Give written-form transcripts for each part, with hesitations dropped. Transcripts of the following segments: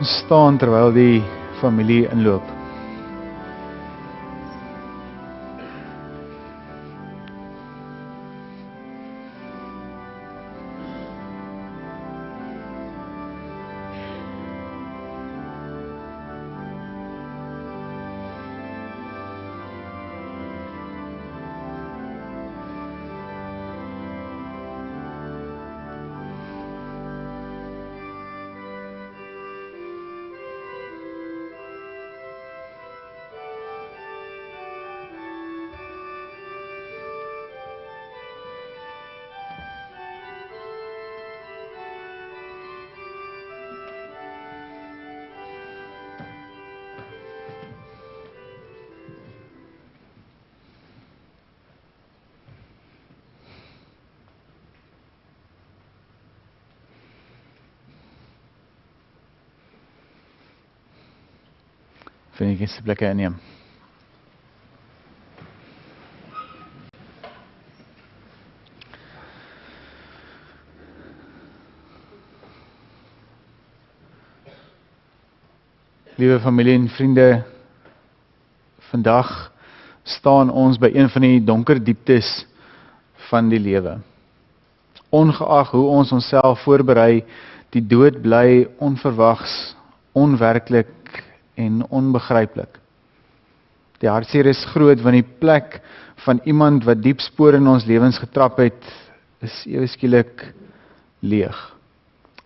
Ons staan terwyl die familie inloop. Vind ek eens plekke inneem. Liewe familie en vriende, vandag staan ons by een van die donker dieptes van die lewe. Ongeag hoe ons onsself voorberei, die dood bly onverwags, onwerklik en onbegryplik. Die hartseer is groot want die plek van iemand wat diep spore in ons lewens getrap het, is ewe skielik leeg.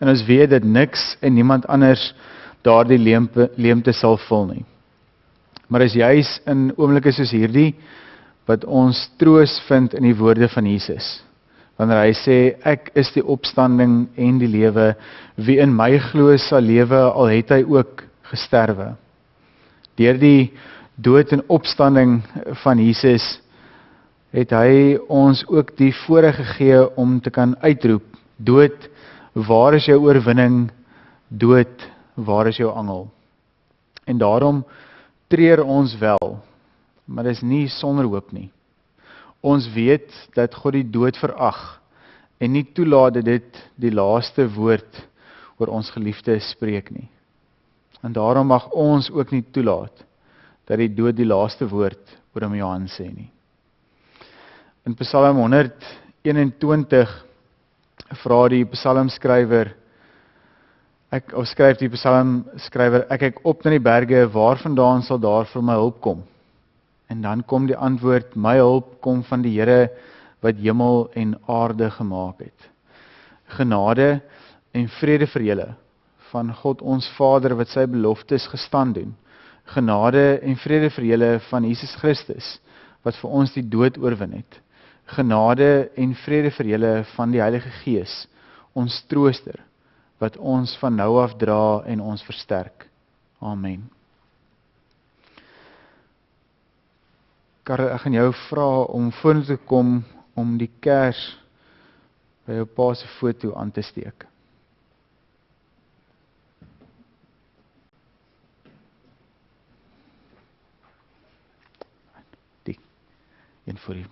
En ons weet dat niks en niemand anders daardie leemte sal vul nie. Maar is juis in oomblikke soos hierdie wat ons troos vind in die woorde van Jesus. Wanneer hy sê, ek is die opstanding en die lewe, wie in my glo sal lewe, al het hy ook gesterwe. Deur die dood en opstanding van Jesus het hy ons ook die voorreg gegee om te kan uitroep, dood, waar is jou oorwinning? Dood, waar is jou angel? En daarom treur ons wel, maar dit is nie sonder hoop nie. Ons weet dat God die dood verag en nie toelaat dat dit die laaste woord oor ons geliefde spreek nie. En daarom mag ons ook nie toelaat dat die dood die laaste woord oor hom Johan sê nie. In Psalm 121 vra die psalmskrywer, skryf die psalmskrywer, ek kyk op na die berge, waarvandaan sal daar vir my hulp kom? En dan kom die antwoord, my hulp kom van die Here wat hemel en aarde gemaak het. Genade en vrede vir julle, van God ons Vader wat sy beloftes gestand doen. Genade en vrede vir julle van Jesus Christus, wat vir ons die dood oorwin het. Genade en vrede vir julle van die Heilige Gees, ons trooster, wat ons van nou af dra en ons versterk. Amen. Karel, ek gaan jou vra om vorentoe te kom om die kers by jou pa se foto aan te steek. Die een voor die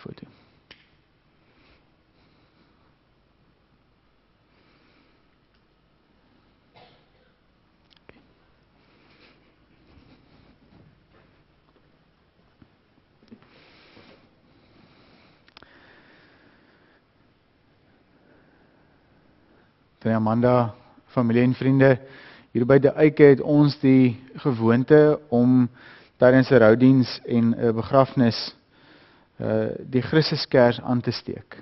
foto. Amanda, familie en vriende, hier by die Eike het ons die gewoonte om tydens 'n roudiens en 'n begrafnis die Christuskers aan te steek.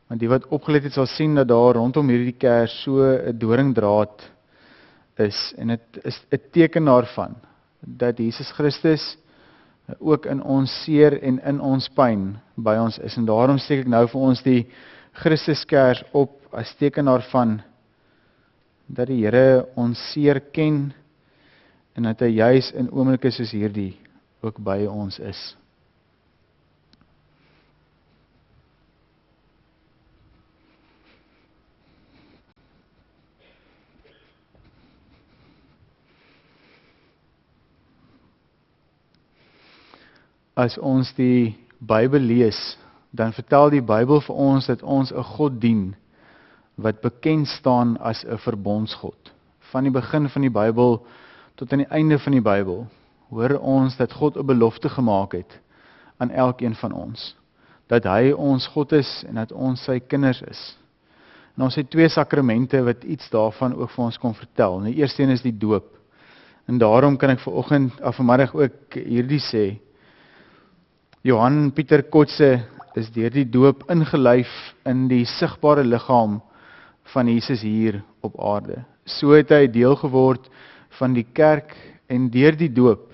Want die wat opgelet het sal sien dat daar rondom hierdie kers so 'n doringdraad is, en dit is 'n teken daarvan dat Jesus Christus ook in ons seer en in ons pyn by ons is. En daarom steek ek nou vir ons die Christuskers op as teken daarvan dat die Here ons seer ken en dat hy juis in oomblikke soos hierdie ook by ons is. As ons die Bybel lees, dan vertel die Bybel vir ons dat ons 'n God dien wat bekend staan as 'n verbondsgod. van die begin van die Bybel tot aan die einde van die Bybel, hoor ons dat God 'n belofte gemaak het aan elkeen van ons. Dat hy ons God is en dat ons sy kinders is. En ons het 2 sakramente wat iets daarvan ook vir ons kon vertel. En die eerste een is die doop. En daarom kan ek vanmiddag ook hierdie sê. Johan Pieter Kotse is deur die doop ingelyf in die sigbare liggaam van Jesus hier op aarde. So het hy deel geword van die kerk en deur die doop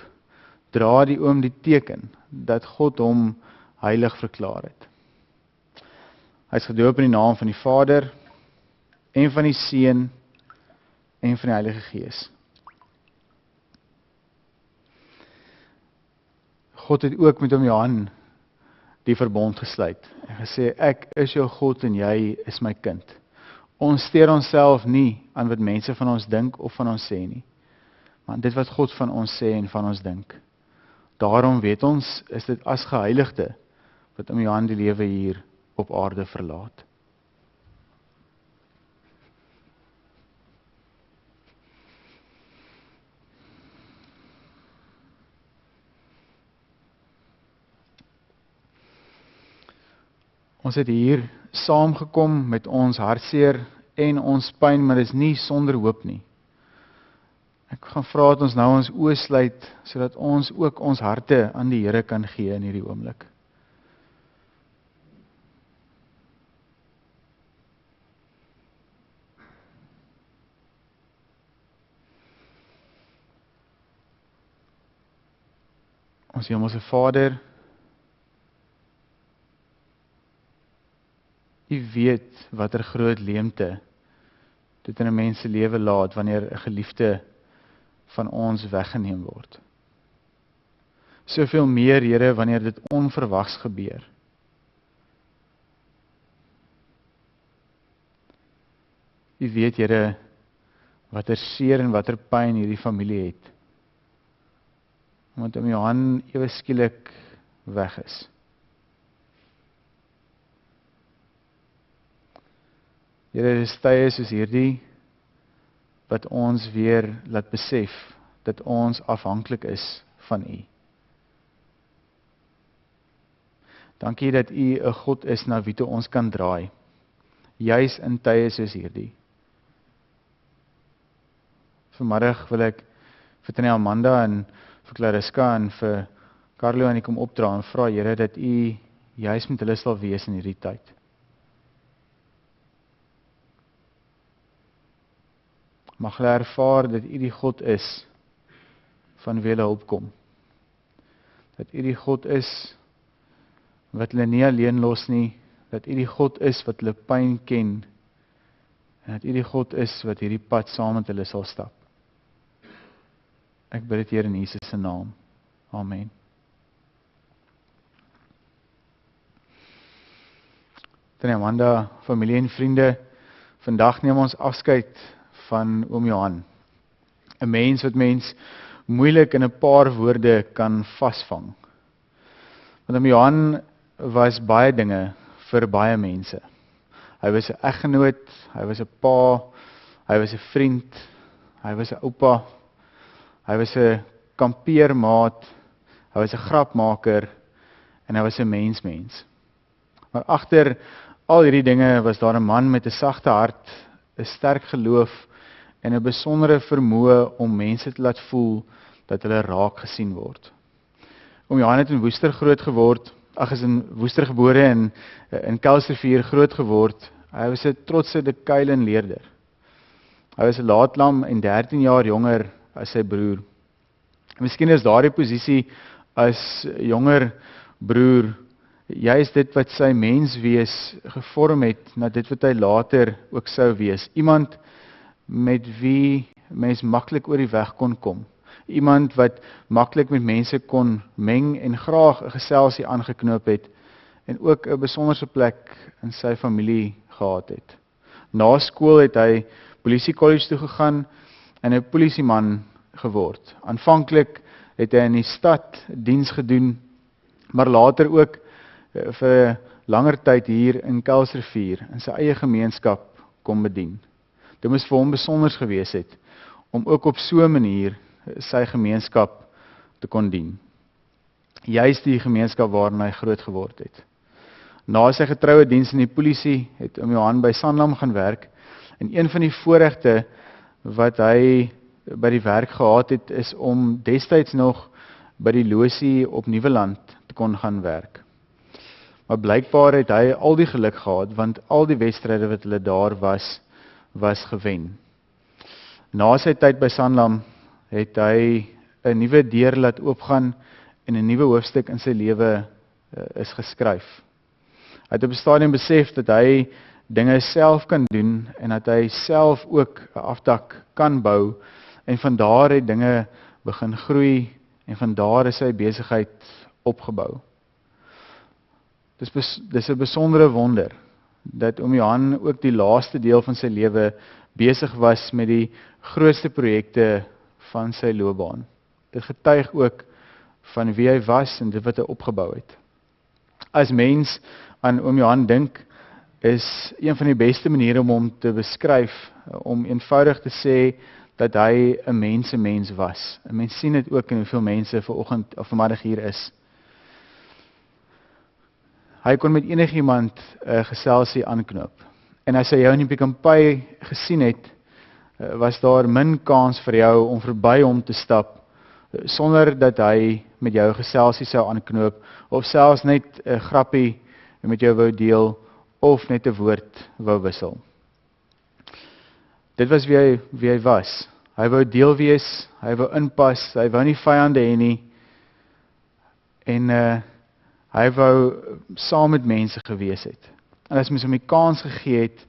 dra die oom die teken dat God hom heilig verklaar het. Hy is gedoop in die naam van die Vader en van die Seun en van die Heilige Gees. God het ook met hom Johan die verbond gesluit en gesê, ek is jou God en jy is my kind. Ons steur onsself nie aan wat mense van ons dink of van ons sê nie, maar dit wat God van ons sê en van ons dink. Daarom weet ons, is dit as geheiligde wat om Johan die lewe hier op aarde verlaat. Ons het hier saamgekom met ons hartseer en ons pyn, maar dit is nie sonder hoop nie. Ek gaan vra dat ons nou ons oë sluit, sodat ons ook ons harte aan die Here kan gee in hierdie oomblik. Ons Hemelse Vader, U weet watter groot leemte dit in 'n mens se lewe laat wanneer 'n geliefde van ons weggeneem word. Soveel meer, Here, wanneer dit onverwags gebeur. U weet, Here, watter seer en watter pyn hierdie familie het. Omdat om Johan ewe skielik weg is. Here, dis tye soos hierdie wat ons weer laat besef dat ons afhanklik is van U. Dankie dat U 'n God is na wie toe ons kan draai, juis in tye soos hierdie. Vanmiddag wil ek vir Tannie Amanda en vir Clariska en vir Carlo en ek kom opdra en vra, Here, dat U juis met hulle sal wees in hierdie tyd. Mag hulle ervaar dat U die God is van wie hulle hulp kom. Dat U die God is wat hulle nie alleen los nie, dat U die God is wat hulle pyn ken, en dat U die God is wat hierdie pad saam met hulle sal stap. Ek bid dit, Here, in Jesus se naam. Amen. Tannie Amanda, familie en vriende, vandag neem ons afskeid van oom Johan. 'n Mens wat mens moeilik in 'n paar woorde kan vasvang. Want oom Johan was baie dinge vir baie mense. Hy was 'n eggenoot, hy was 'n pa, hy was 'n vriend, hy was 'n oupa, hy was 'n kampeermaat, hy was 'n grapmaker en hy was 'n mens. Maar agter al hierdie dinge was daar 'n man met 'n sagte hart, 'n sterk geloof en 'n besondere vermoë om mense te laat voel dat hulle raak gesien word. Oom Johan het in Woester groot geword, is in Woester gebore en in Kuilsrivier groot geword. Hy was 'n trotse Kuilen-leerder. Hy was 'n laatlam en 13 jaar jonger as sy broer. Miskien is daardie posisie as jonger broer juist dit wat sy menswees gevorm het na dit wat hy later ook sou wees. Iemand met wie mens maklik oor die weg kon kom. Iemand wat maklik met mense kon meng en graag 'n geselsie aangeknoop het en ook 'n besonderse plek in sy familie gehad het. Na skool het hy polisie college toe gegaan en 'n polisieman geword. Aanvanklik het hy in die stad diens gedoen, maar later ook vir 'n langer tyd hier in Kuilsrivier in sy eie gemeenskap kom bedien. Dit moes vir hom besonders gewees het om ook op so 'n manier sy gemeenskap te kon dien. Juist die gemeenskap waarin hy groot geword het. Na sy getroue diens in die polisie het oom Johan by Sanlam gaan werk, en een van die voorregte wat hy by die werk gehad het, is om destyds nog by die losie op Nieuweland te kon gaan werk. Maar blykbaar het hy al die geluk gehad, want al die wedstryde wat hulle daar was gewen. Na sy tyd by Sanlam het hy 'n nuwe deur laat oopgaan en 'n nuwe hoofstuk in sy lewe is geskryf. Hy het op 'n stadium besef dat hy dinge self kan doen en dat hy self ook 'n afdak kan bou, en van daar het dinge begin groei en van daar is sy besigheid opgebou. Dis 'n besondere wonder dat oom Johan ook die laaste deel van sy lewe besig was met die grootste projekte van sy loopbaan. Dit getuig ook van wie hy was en dit wat hy opgebou het. As mens aan oom Johan dink, is een van die beste maniere om hom te beskryf, om eenvoudig te sê dat hy 'n mens was. En mens sien dit ook in hoeveel mense vanoggend of vanmiddag hier is. Hy kon met enigiemand 'n geselsie aanknoop. En as hy jou in die Pick n Pay gesien het, was daar min kans vir jou om verby hom te stap, sonder dat hy met jou geselsie sou aanknoop, of selfs net 'n grappie met jou wou deel, of net 'n woord wou wissel. Dit was wie hy was. Hy wou deel wees, hy wou inpas, hy wou nie vyande hê nie, en hy wou saam met mense gewees het. En as mens hom die kans gegee het,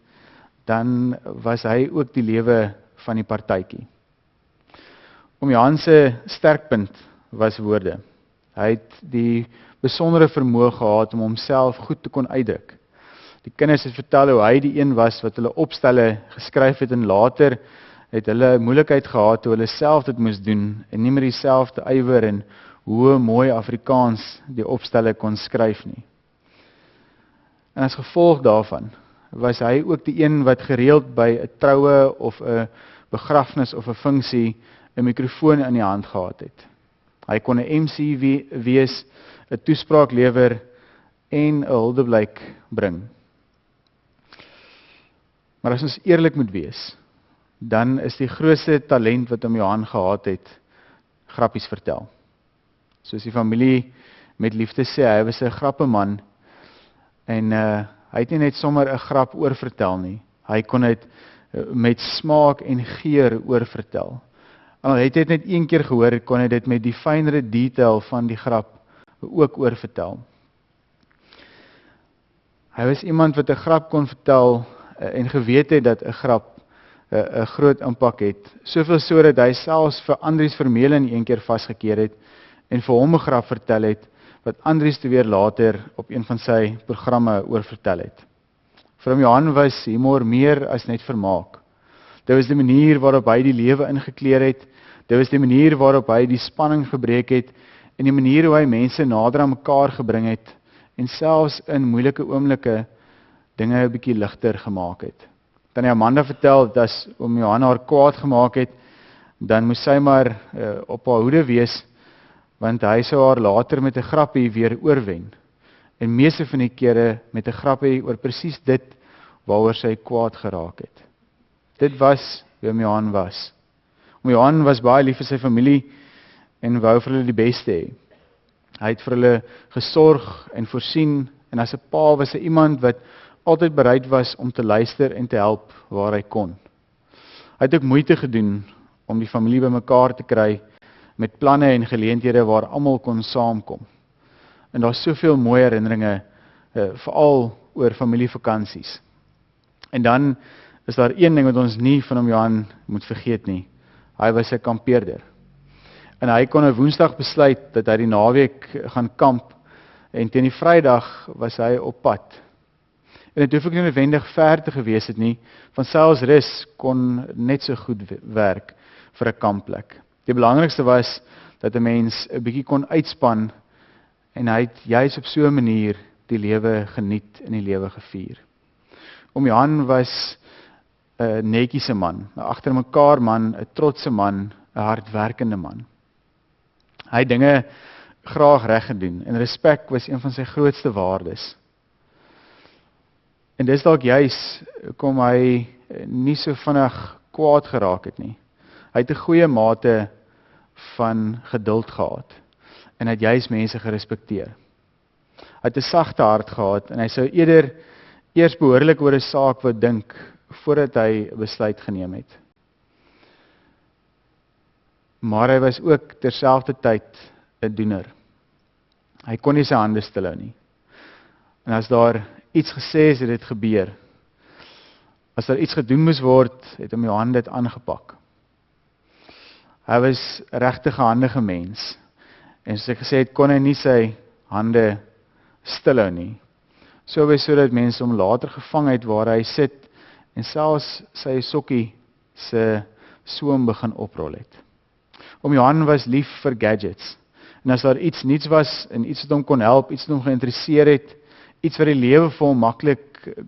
dan was hy ook die lewe van die partytjie. Oom Johan se sterkpunt was woorde. Hy het die besondere vermoë gehad om homself goed te kon uitdruk. Die kinders het vertel hoe hy die een was wat hulle opstelle geskryf het, en later het hulle moeilikheid gehad toe hulle self dit moes doen en nie meer dieselfde ywer en hoe mooi Afrikaans die opstelle kon skryf nie. En as gevolg daarvan was hy ook die een wat gereeld by 'n troue of 'n begrafnis of 'n funksie 'n mikrofoon in die hand gehad het. Hy kon 'n MC wees, 'n toespraak lewer en 'n huldeblyk bring. Maar as ons eerlik moet wees, dan is die grootste talent wat oom Johan gehad het, grappies vertel. Soos die familie met liefde sê, hy was 'n grappeman, en hy het nie net sommer 'n grap oorvertel nie, hy kon dit met smaak en geur oorvertel. En al het hy dit net een keer gehoor, kon hy dit met die fynere detail van die grap ook oorvertel. Hy was iemand wat 'n grap kon vertel en geweet het dat 'n grap 'n groot impak het. Soveel so dat hy selfs vir Andries Vermeulen een keer vasgekeer het en vir hom 'n grap vertel het wat Andries te weer later op een van sy programme oorvertel het. Vir oom Johan was humor meer as net vermaak. Dit was die manier waarop hy die lewe ingekleer het, dit was die manier waarop hy die spanning gebreek het, en die manier hoe hy mense nader aan mekaar gebring het, en selfs in moeilike oomblikke dinge 'n bietjie ligter gemaak het. Tannie Amanda vertel dat as oom Johan haar kwaad gemaak het, dan moes sy maar op haar hoede wees, want hy sou haar later met 'n grappie weer oorwen. En meeste van die kere met 'n grappie oor presies dit waaroor sy kwaad geraak het. Dit was wie oom Johan was. Oom Johan was baie lief vir sy familie en wou vir hulle die beste hê. Hy het vir hulle gesorg en voorsien, en as 'n pa was hy iemand wat altyd bereid was om te luister en te help waar hy kon. Hy het ook moeite gedoen om die familie bymekaar te kry met planne en geleenthede waar almal kon saamkom. En daar's soveel mooi herinneringe, veral oor familievakansies. En dan is daar een ding wat ons nie van oom Johan moet vergeet nie. Hy was 'n kampeerder. En hy kon 'n Woensdag besluit dat hy die naweek gaan kamp, en teen die Vrydag was hy op pad. En dit hoef ek nie noodwendig ver te gewees het nie, van selfs rus kon net so goed werk vir 'n kampplek. Die belangrikste was dat 'n mens 'n bietjie kon uitspan, en hy het juis op so 'n manier die lewe geniet en die lewe gevier. Oom Johan was 'n netjiese man, 'n agter mekaar man, 'n trotse man, 'n hardwerkende man. Hy het dinge graag reg gedoen en respek was een van sy grootste waardes. En dis dalk juis kom hy nie so vinnig kwaad geraak het nie. Hy het 'n goeie mate van geduld gehad en hy het juis mense gerespekteer. Hy het 'n sagte hart gehad en hy sou eerder eers behoorlik oor 'n saak wou dink voordat hy 'n besluit geneem het. Maar hy was ook terselfdertyd 'n doener. Hy kon nie sy hande stilhou nie. En as daar iets gesê is, het dit gebeur. As daar iets gedoen moes word, het hom Johan dit aangepak. Hy was regtig 'n handige mens. En soos ek gesê het, kon hy nie sy hande stilhou nie. Sodat mense hom later gevang het waar hy sit en selfs sy sokkie se soem begin oprol het. Johan was lief vir gadgets. En as daar iets nuuts was en iets wat hom kon help, iets wat hom geïnteresseer het, iets wat die lewe vir hom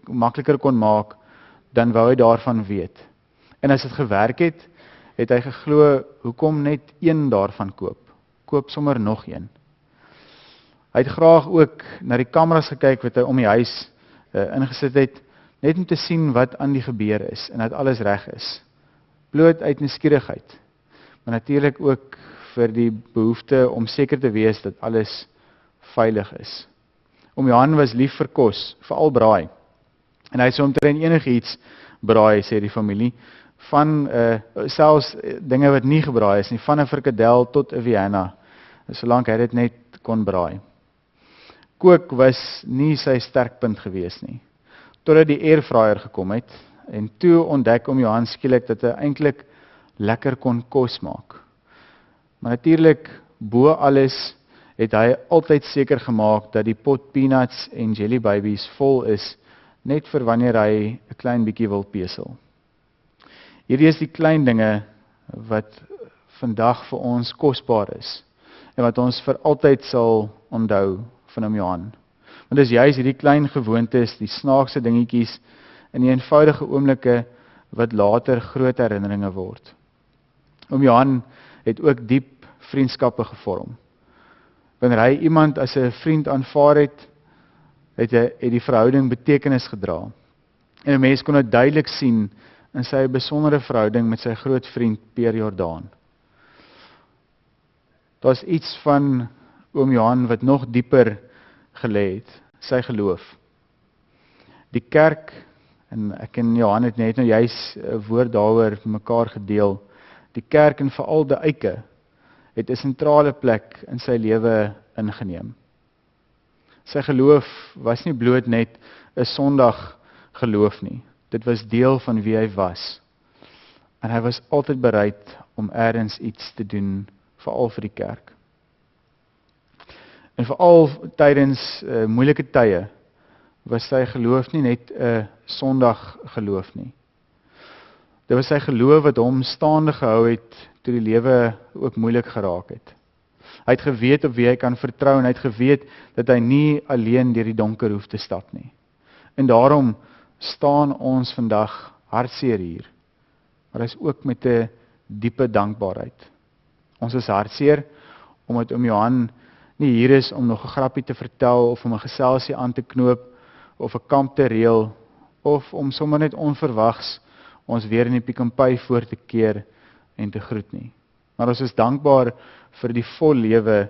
makliker kon maak, dan wou hy daarvan weet. En as dit gewerk het, het hy geglo, hoekom net een daarvan koop? Koop sommer nog een. Hy het graag ook na die kameras gekyk wat hy om die huis ingesit het, net om te sien wat aan die gebeur is en dat alles reg is. Bloot uit nuuskierigheid, maar natuurlik ook vir die behoefte om seker te wees dat alles veilig is. Johan was lief vir kos, veral braai. En hy sou omtrent enigiets braai, sê die familie, van selfs dinge wat nie gebraai is nie, van 'n frikadel tot 'n Vienna, solank hy dit net kon braai. Kook was nie sy sterkpunt gewees nie, totdat die airfryer gekom het, en toe ontdek Johan skielik dat hy eintlik lekker kon kos maak. Maar natuurlik, bo alles, het hy altyd seker gemaak dat die pot peanuts en jelly babies vol is, net vir wanneer hy 'n klein bietjie wil pesel. Hierdie is die klein dinge wat vandag vir ons kosbaar is en wat ons vir altyd sal onthou van Johan. Want dis juis hierdie klein gewoontes, die snaakse dingetjies en die eenvoudige oomblikke wat later groot herinneringe word. Johan het ook diep vriendskappe gevorm. Wanneer hy iemand as 'n vriend aanvaar het, het die verhouding betekenis gedra. En 'n mens kon dit duidelik sien in sy besondere verhouding met sy groot vriend Peer Jordaan. Daar's iets van oom Johan wat nog dieper gelê het, sy geloof. Die kerk, en ek en Johan het net nou juis 'n woord daaroor mekaar gedeel. Die kerk en veral die eike het 'n sentrale plek in sy lewe ingeneem. Sy geloof was nie bloot net 'n Sondag geloof nie. Dit was deel van wie hy was. En hy was altyd bereid om ergens iets te doen, veral vir die kerk. En veral tydens moeilike tye was sy geloof nie net 'n Sondag geloof nie. Dit was sy geloof wat hom staande gehou het toe die lewe ook moeilik geraak het. Hy het geweet op wie hy kan vertrou en hy het geweet dat hy nie alleen deur die donker hoef te stap nie. En daarom staan ons vandag hartseer hier, maar is ook met 'n diepe dankbaarheid. Ons is hartseer omdat oom Johan nie hier is om nog 'n grappie te vertel of om 'n geselsie aan te knoop of 'n kamp te reël of om sommer net onverwags ons weer in die Pick n Pay voor te keer en te groet nie. Maar ons is dankbaar vir die vol lewe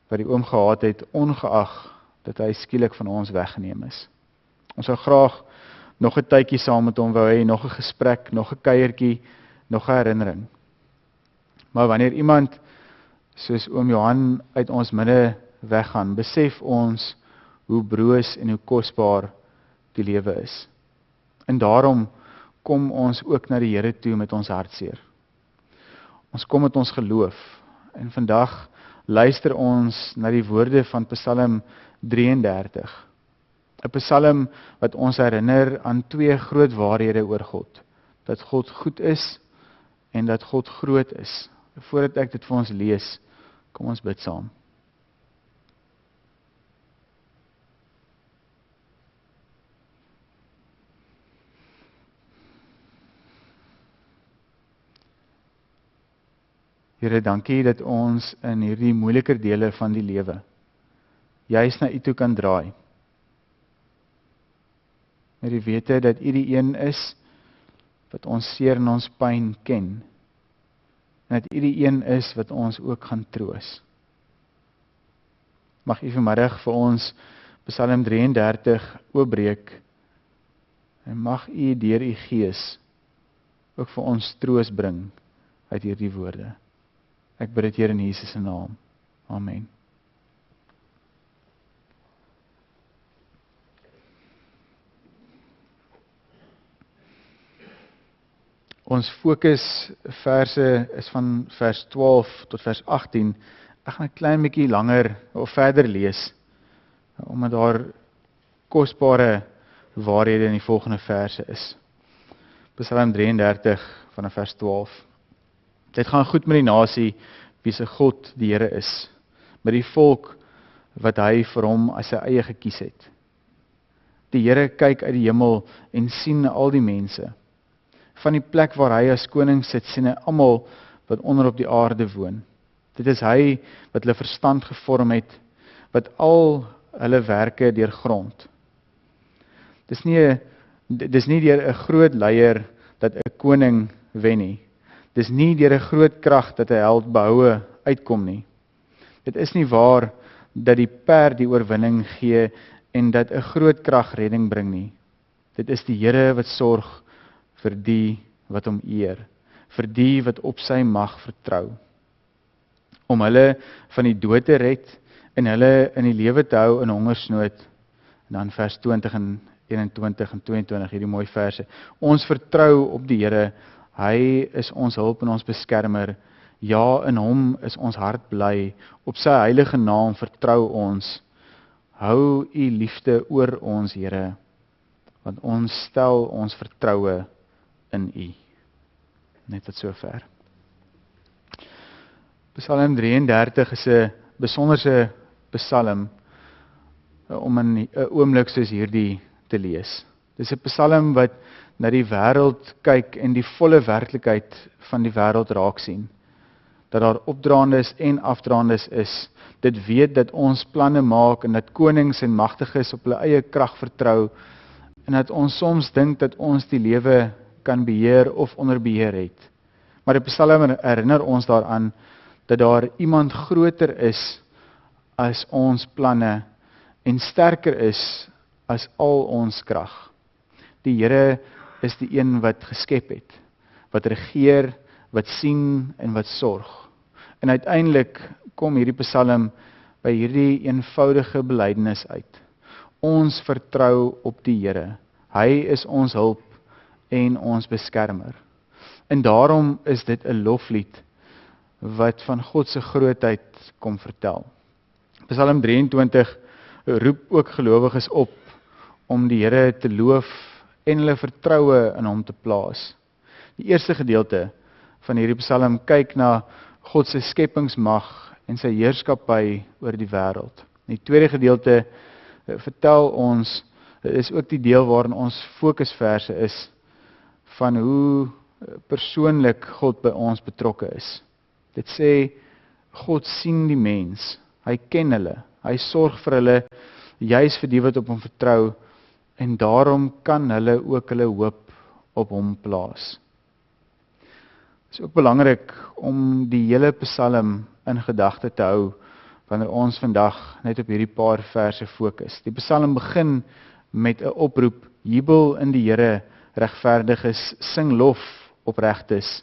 wat die oom gehad het, ongeag dat hy skielik van ons weggeneem is. Ons sou graag nog 'n tydjie saam met hom wou hê, nog 'n gesprek, nog 'n kuiertjie, nog 'n herinnering. Maar wanneer iemand soos oom Johan uit ons midde weggaan, besef ons hoe broos en hoe kosbaar die lewe is. En daarom kom ons ook na die Here toe met ons hartseer. Ons kom met ons geloof. En vandag luister ons na die woorde van Psalm 33. 'n Psalm wat ons herinner aan twee groot waarhede oor God. Dat God goed is en dat God groot is. Voordat ek dit vir ons lees, kom ons bid saam. Here, dankie dat ons in hierdie moeiliker dele van die lewe juis na U toe kan draai. Met die wete dat U die een is wat ons seer en ons pyn ken. En dat U die een is wat ons ook gaan troos. Mag U vanmiddag vir ons Psalm 33 oopbreek en mag U deur U Gees ook vir ons troos bring uit hierdie woorde. Ek bid dit, Here, in Jesus se naam. Amen. Ons fokusverse is van vers 12 tot vers 18. Ek gaan 'n klein bietjie langer of verder lees, omdat daar kosbare waarhede in die volgende verse is. Psalm 33 vanaf vers 12. Dit gaan goed met die nasie wie se God die Here is, met die volk wat hy vir hom as sy eie gekies het. Die Here kyk uit die hemel en sien al die mense. Van die plek waar hy as koning sit, sien hy almal wat onder op die aarde woon. Dit is hy wat hulle verstand gevorm het, wat al hulle werke deurgrond. Dis nie deur 'n groot leier dat 'n koning wen nie. Dis nie deur 'n groot krag dat 'n held behoue uitkom nie. Dit is nie waar dat die perd die oorwinning gee en dat 'n groot krag redding bring nie. Dit is die Here wat sorg vir die wat hom eer, vir die wat op sy mag vertrou, om hulle van die dood te red en hulle in die lewe te hou in hongersnood. En dan vers 20 en 21 en 22, hierdie mooi verse. Ons vertrou op die Here, hy is ons hulp en ons beskermer. Ja, in hom is ons hart bly, op sy heilige naam vertrou ons. Hou U liefde oor ons, Here, want ons stel ons vertroue in U. Net tot sover. Psalm 33 is 'n besonderse psalm om in 'n oomblik soos hierdie te lees. Dis 'n psalm wat na die wêreld kyk en die volle werklikheid van die wêreld raak sien. Dat daar opdraandes en afdraandes is. Dit weet dat ons planne maak en dat konings en magtiges op hulle eie krag vertrou en dat ons soms dink dat ons die lewe kan beheer of onder beheer het. Maar die psalm herinner ons daaraan dat daar iemand groter is as ons planne en sterker is as al ons krag. Die Here is die een wat geskep het, wat regeer, wat sien en wat sorg. En uiteindelik kom hierdie psalm by hierdie eenvoudige belydenis uit. Ons vertrou op die Here. Hy is ons hulp en ons beskermer. En daarom is dit 'n loflied wat van God se grootheid kom vertel. Psalm 23 roep ook gelowiges op om die Here te loof en hulle vertroue in hom te plaas. Die eerste gedeelte van hierdie psalm kyk na God se skepingsmag en sy heerskappy oor die wêreld. Die tweede gedeelte vertel ons, is ook die deel waarin ons fokusverse is, van hoe persoonlik God by ons betrokke is. Dit sê, God sien die mens, hy ken hulle, hy sorg vir hulle, juis vir die wat op hom vertrou, en daarom kan hulle ook hulle hoop op hom plaas. Het is ook belangrik om die hele psalm in gedagte te hou, wanneer ons vandag net op hierdie paar verse fokus. Die psalm begin met 'n oproep, jubel in die Here, regverdiges, sing lof opregtes.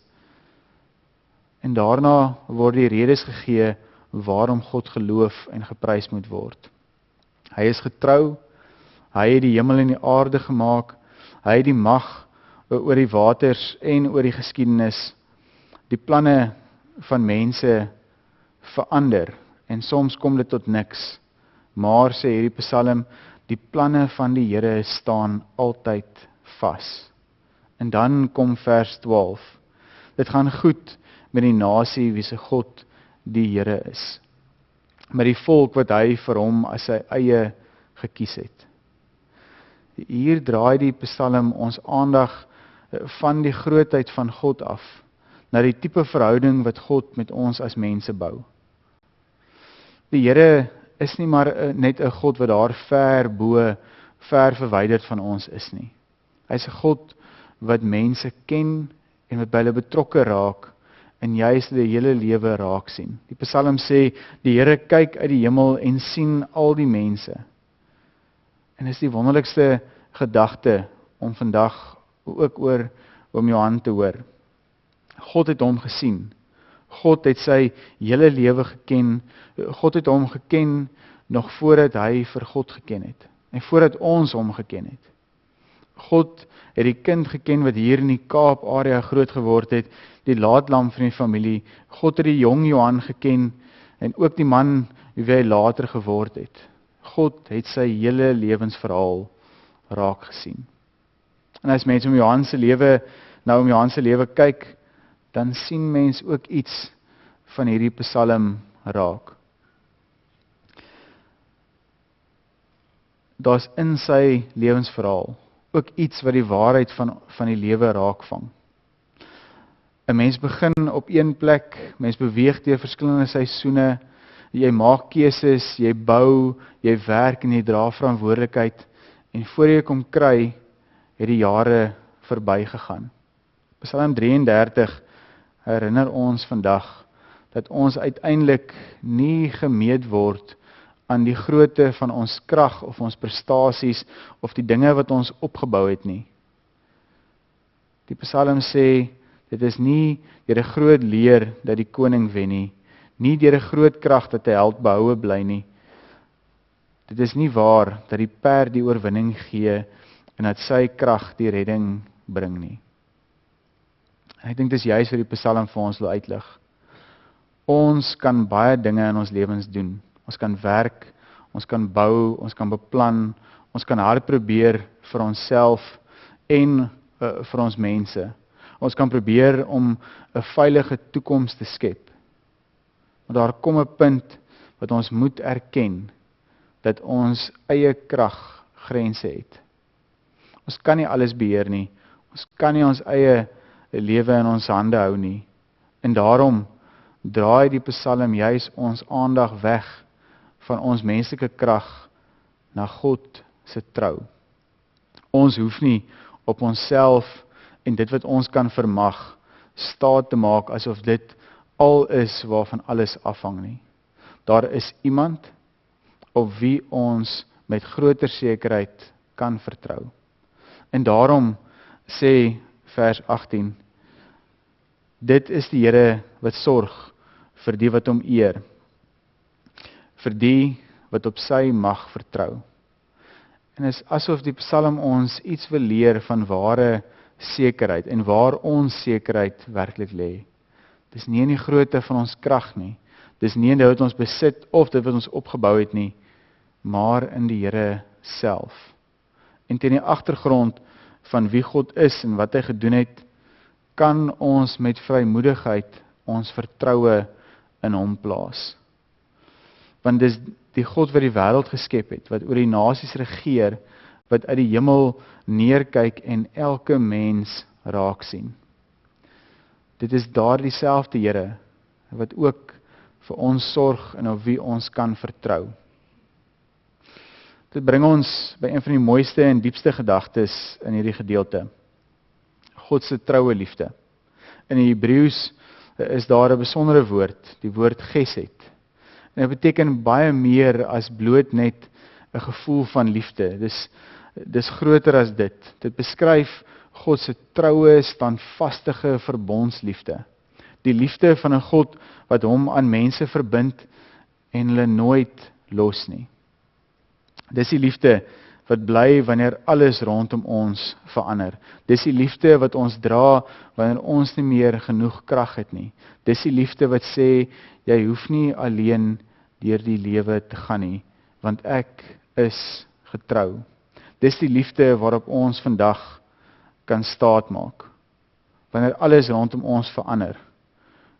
En daarna word die redes gegee waarom God geloof en geprys moet word. Hy is getrou, hy het die hemel en die aarde gemaak, hy het die mag oor die waters en oor die geskiedenis. Die planne van mense verander en soms kom dit tot niks. Maar sê hierdie psalm, die planne van die Here staan altyd vas. En dan kom vers 12. Dit gaan goed met die nasie wie se God die Here is. Met die volk wat hy vir hom as sy eie gekies het. Hier draai die psalm ons aandag van die grootheid van God af, na die tipe verhouding wat God met ons as mense bou. Die Here is nie maar net 'n God wat daar ver verwyderd van ons is nie. Hy is 'n God wat mense ken en wat by hulle betrokke raak en juis die hele lewe raak sien. Die Psalm sê, die Here kyk uit die hemel en sien al die mense. En dis die wonderlikste gedagte om vandag ook oor oom Johan te hoor. God het hom gesien. God het sy hele lewe geken. God het hom geken nog voordat hy vir God geken het. En voordat ons hom geken het. God het die kind geken wat hier in die Kaap area groot geword het, die laatlam van die familie. God het die jong Johan geken en ook die man wie hy later geword het. God het sy hele lewensverhaal raak gesien. En as mense om Johan se lewe kyk, dan sien mens ook iets van hierdie Psalm raak. Daar's in sy lewensverhaal ook iets wat die waarheid van die lewe raakvang. 'n Mens begin op een plek, mens beweeg deur verskillende seisoene, jy maak keuses, jy bou, jy werk en jy dra verantwoordelikheid, en voor jy kom kry, het die jare verbygegaan. Psalm 33 herinner ons vandag dat ons uiteindelik nie gemeet word aan die grootte van ons krag of ons prestasies of die dinge wat ons opgebou het nie. Die Psalm sê, dit is nie deur 'n groot leer dat die koning wen nie deur 'n groot krag dat 'n held behoue bly nie. Dit is nie waar dat die perd die oorwinning gee en dat sy krag die redding bring nie. En ek dink dis juist wat die Psalm vir ons wil uitlig. Ons kan baie dinge in ons lewens doen. Ons kan werk, ons kan bou, ons kan beplan, ons kan hard probeer vir onsself en vir ons mense. Ons kan probeer om 'n veilige toekoms te skep. Maar daar kom 'n punt wat ons moet erken dat ons eie krag grense het. Ons kan nie alles beheer nie. Ons kan nie ons eie lewe in ons hande hou nie. En daarom draai die Psalm juis ons aandag weg van ons menslike krag na God se trou. Ons hoef nie op onsself en dit wat ons kan vermag staat te maak asof dit al is waarvan alles afhang nie. Daar is iemand op wie ons met groter sekerheid kan vertrou. En daarom sê vers 18, dit is die Here wat sorg vir die wat hom eer, vir die wat op sy mag vertrou. En is asof die Psalm ons iets wil leer van ware sekerheid en waar ons sekerheid werklik lê. Dis nie in die grootte van ons krag nie. Dis nie in dit wat ons besit of dit wat ons opgebou het nie, maar in die Here self. En teen die agtergrond van wie God is en wat hy gedoen het, kan ons met vrymoedigheid ons vertroue in hom plaas. Want dis die God wat die wêreld geskep het, wat oor die nasies regeer, wat uit die hemel neerkyk en elke mens raak sien. Dit is daardie selfde Here wat ook vir ons sorg en op wie ons kan vertrou. Dit bring ons by een van die mooiste en diepste gedagtes in hierdie gedeelte. God se troue liefde. In die Hebreëus is daar 'n besondere woord, die woord gesed. En dit beteken baie meer as bloot net 'n gevoel van liefde. Dis groter as dit. Dit beskryf God se troue, standvastige verbondsliefde. Die liefde van 'n God wat hom aan mense verbind en hulle nooit los nie. Dis die liefde wat bly wanneer alles rondom ons verander. Dis die liefde wat ons dra wanneer ons nie meer genoeg krag het nie. Dis die liefde wat sê, jy hoef nie alleen deur die lewe te gaan nie, want ek is getrou. Dis die liefde waarop ons vandag kan staatmaak. Wanneer alles rondom ons verander,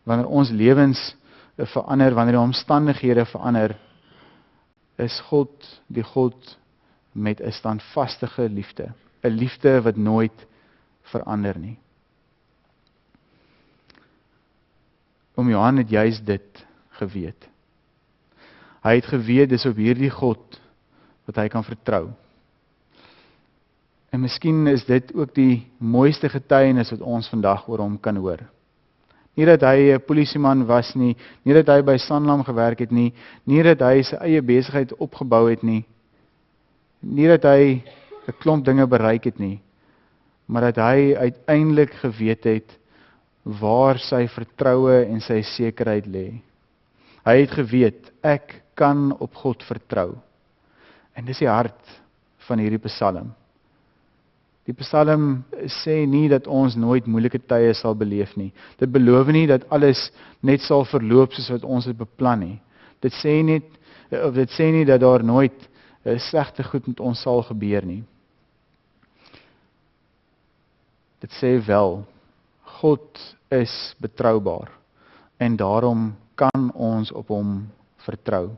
wanneer ons lewens verander, wanneer die omstandighede verander, is God die God met 'n standvastige liefde, 'n liefde wat nooit verander nie. Oom Johan het juist dit geweet. Hy het geweet dis op hierdie God wat hy kan vertrou. En miskien is dit ook die mooiste getuienis wat ons vandag oor hom kan hoor. Nie dat hy 'n polisieman was nie, nie dat hy by Sanlam gewerk het nie, nie dat hy sy eie besigheid opgebou het nie, nie dat hy 'n klomp dinge bereik het nie, maar dat hy uiteindelik geweet het waar sy vertroue en sy sekerheid lê. Hy het geweet, ek kan op God vertrou. En dis die hart van hierdie Psalm. Die Psalm sê nie dat ons nooit moeilike tye sal beleef nie. Dit beloof nie dat alles net sal verloop soos wat ons dit beplan nie. Dit sê nie dat daar nooit slegte goed met ons sal gebeur nie. Dit sê wel, God is betroubaar en daarom kan ons op hom vertrou.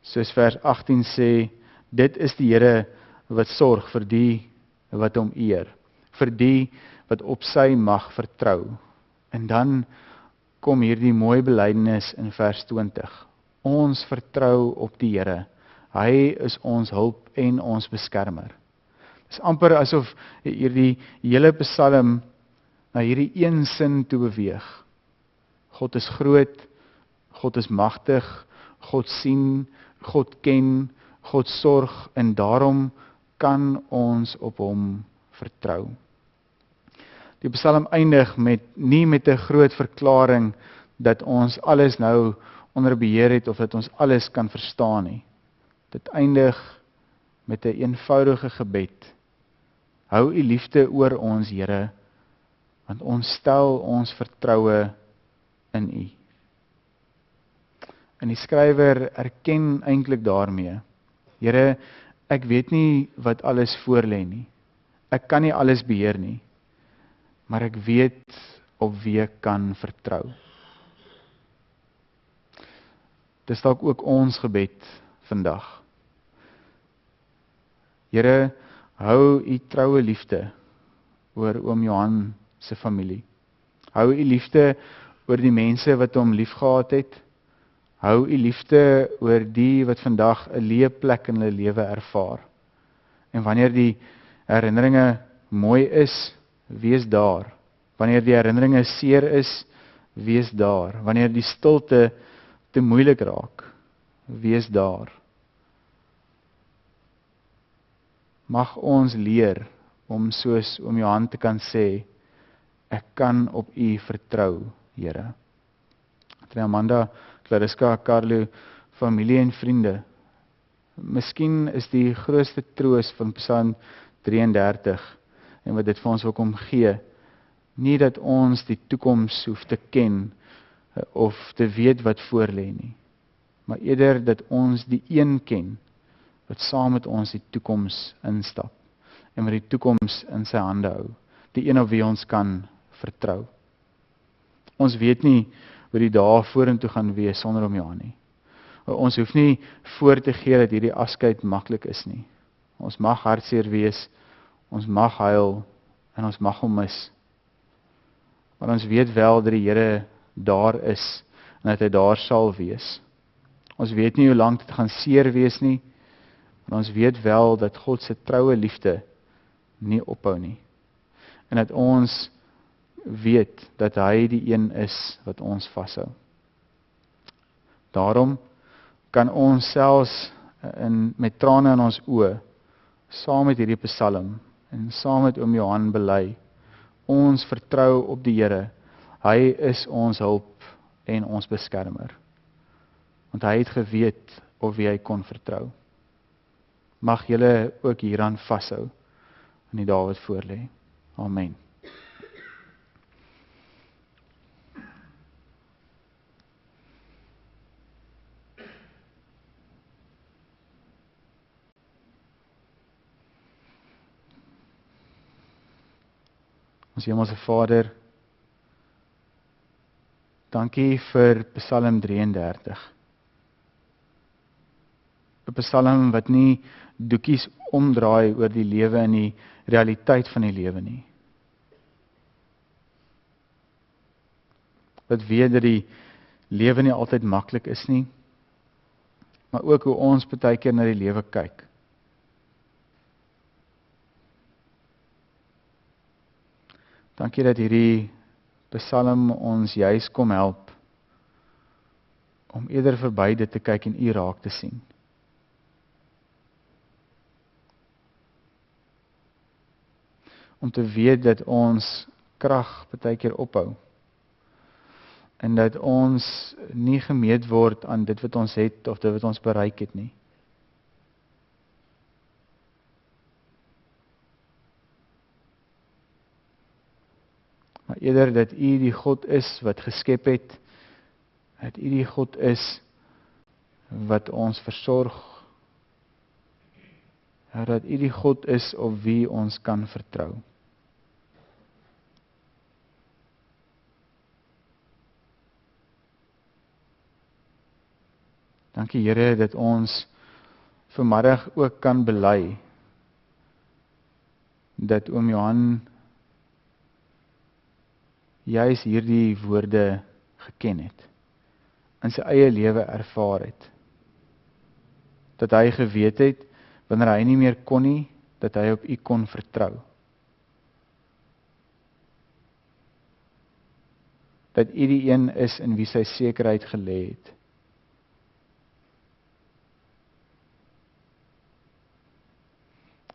Soos vers 18 sê, dit is die Here wat sorg vir die wat hom eer, vir die wat op sy mag vertrou. En dan kom hierdie mooi belydenis in vers 20. Ons vertrou op die Here. Hy is ons hulp en ons beskermer. Dit is amper asof hierdie hele Psalm na hierdie een sin toe beweeg. God is groot, God is magtig, God sien, God ken, God sorg en daarom kan ons op hom vertrou. Die Psalm eindig nie met 'n groot verklaring dat ons alles nou onder beheer het of dat ons alles kan verstaan nie. Dit eindig met 'n eenvoudige gebed. Hou u liefde oor ons, Here, want ons stel ons vertroue in u. En die skrywer erken eintlik daarmee, Here, ek weet nie wat alles voor lê nie. Ek kan nie alles beheer nie, maar ek weet op wie ek kan vertrou. Dis dalk ook ons gebed vandag. Here, hou u troue liefde oor oom Johan se familie. Hou u liefde oor die mense wat hom liefgehad het. Hou u liefde oor die wat vandag 'n leë plek in hulle lewe ervaar. En wanneer die herinneringe mooi is, wees daar. Wanneer die herinneringe seer is, wees daar. Wanneer die stilte te moeilik raak, wees daar. Mag ons leer om soos oom Johan te kan sê, ek kan op u vertrou, Here. Amanda, Clariska, Carlo, familie en vriende. Miskien is die grootste troos van Psalm 33 en wat dit vir ons wil kom gee, nie dat ons die toekoms hoef te ken of te weet wat voor lê nie, maar eerder dat ons die een ken wat saam met ons die toekoms instap en met die toekoms in sy hande hou, die een op wie ons kan vertrou. Ons weet nie hoe die dae vorentoe gaan wees sonder oom Johan nie. Ons hoef nie voor te gee dat hierdie afskeid maklik is nie. Ons mag hartseer wees, ons mag huil en ons mag hom mis. Maar ons weet wel dat die Here daar is en dat hy daar sal wees. Ons weet nie hoe lank dit gaan seer wees nie, maar ons weet wel dat God se troue liefde nie ophou nie. En dat ons weet dat hy die een is wat ons vashou. Daarom kan ons selfs met trane in ons oë saam met hierdie Psalm en saam met oom Johan bely, ons vertrou op die Here. Hy is ons hulp en ons beskermer. Want hy het geweet op wie hy kon vertrou. Mag julle ook hieraan vashou in die dae wat voorlê. Amen. Ons Hemelse Vader, dankie vir Psalm 33. 'n Psalm wat nie doekies omdraai oor die lewe en die realiteit van die lewe nie. wat weet dat die lewe nie altyd maklik is nie, maar ook hoe ons baie keer na die lewe kyk. Dankie dat hierdie Psalm ons juis kom help om eerder verby dit te kyk en U raak te sien. Om te weet dat ons krag baie keer ophou. En dat ons nie gemeet word aan dit wat ons het of dit wat ons bereik het nie. Maar eerder dat U die God is wat geskep het, dat U die God is wat ons versorg, dat U die God is op wie ons kan vertrou. Dankie Here dat ons vanmiddag ook kan bely dat oom Johan juis hierdie woorde geken het, in sy eie lewe ervaar het, dat hy geweet het, wanneer hy nie meer kon nie, dat hy op U kon vertrou. Dat U die een is in wie sy sekerheid gelê het.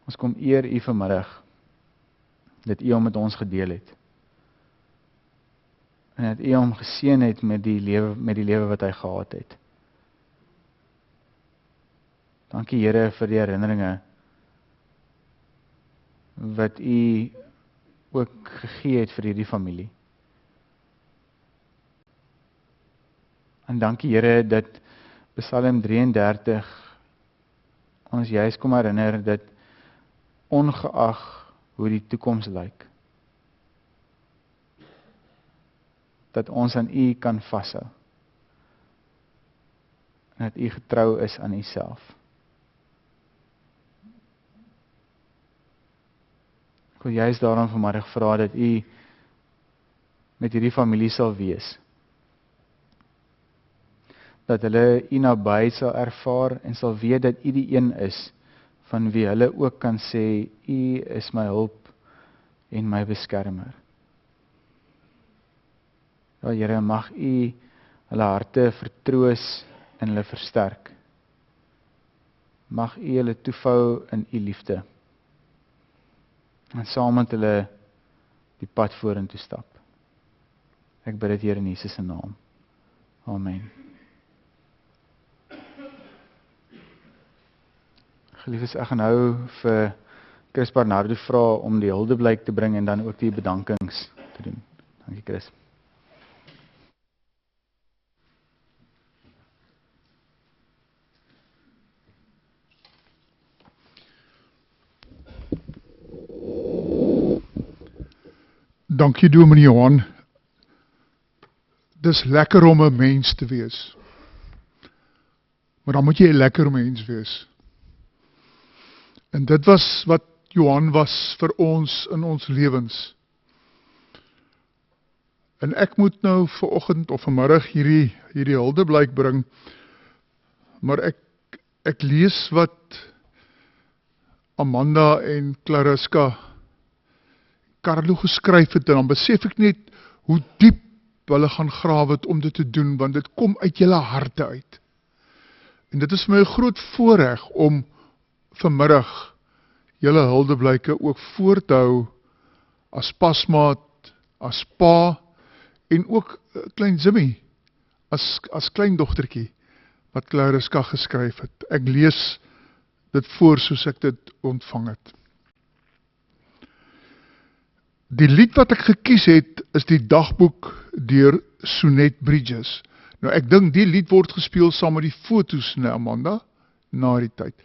Ons kom eer U vanmiddag, dat U hom met ons gedeel het. En dat U hom geseën het met die lewe wat hy gehad het. Dankie Here vir die herinneringe wat U ook gegee het vir hierdie familie. En dankie Here dat Psalm 33 ons juis kom herinner dat ongeag hoe die toekoms lyk, dat ons aan U kan vashou. En dat U getrou is aan U self. Ek wil juist daarom vanmiddag vra dat U met hierdie familie sal wees. Dat hulle U naby sal ervaar en sal weet dat U die een is van wie hulle ook kan sê, U is my hulp en my beskermer. Ja Here, mag U hulle harte vertroos en hulle versterk. Mag U hulle toevou in U liefde. En saam met hulle die pad vorentoe stap. Ek bid dit Here in Jesus se naam. Amen. Geliefdes, ek gaan nou vir Chris Barnardo vra om die huldeblyk te bring en dan ook die bedankings te doen. Dankie Chris. Dankie dominee Johan. Dis lekker om 'n mens te wees. Maar dan moet jy 'n lekker mens wees. En dit was wat Johan was vir ons in ons lewens. En ek moet nou vanoggend of vanmiddag hierdie huldeblyk bring, maar ek lees wat Amanda en Clariska Carlo geskryf het, en dan besef ek net hoe diep hulle gaan grawe het om dit te doen, want dit kom uit julle harte uit. En dit is my 'n groot voorreg om vanmiddag julle huldeblyke ook voor te hou as pasmaat, as pa en ook klein Jimmy as kleindogtertjie wat Clariska geskryf het. Ek lees dit voor soos ek dit ontvang het. Die lied wat ek gekies het is die dagboek deur Sonet Bridges. Nou ek dink die lied word gespeel saam met die foto's, né Amanda, na die tyd.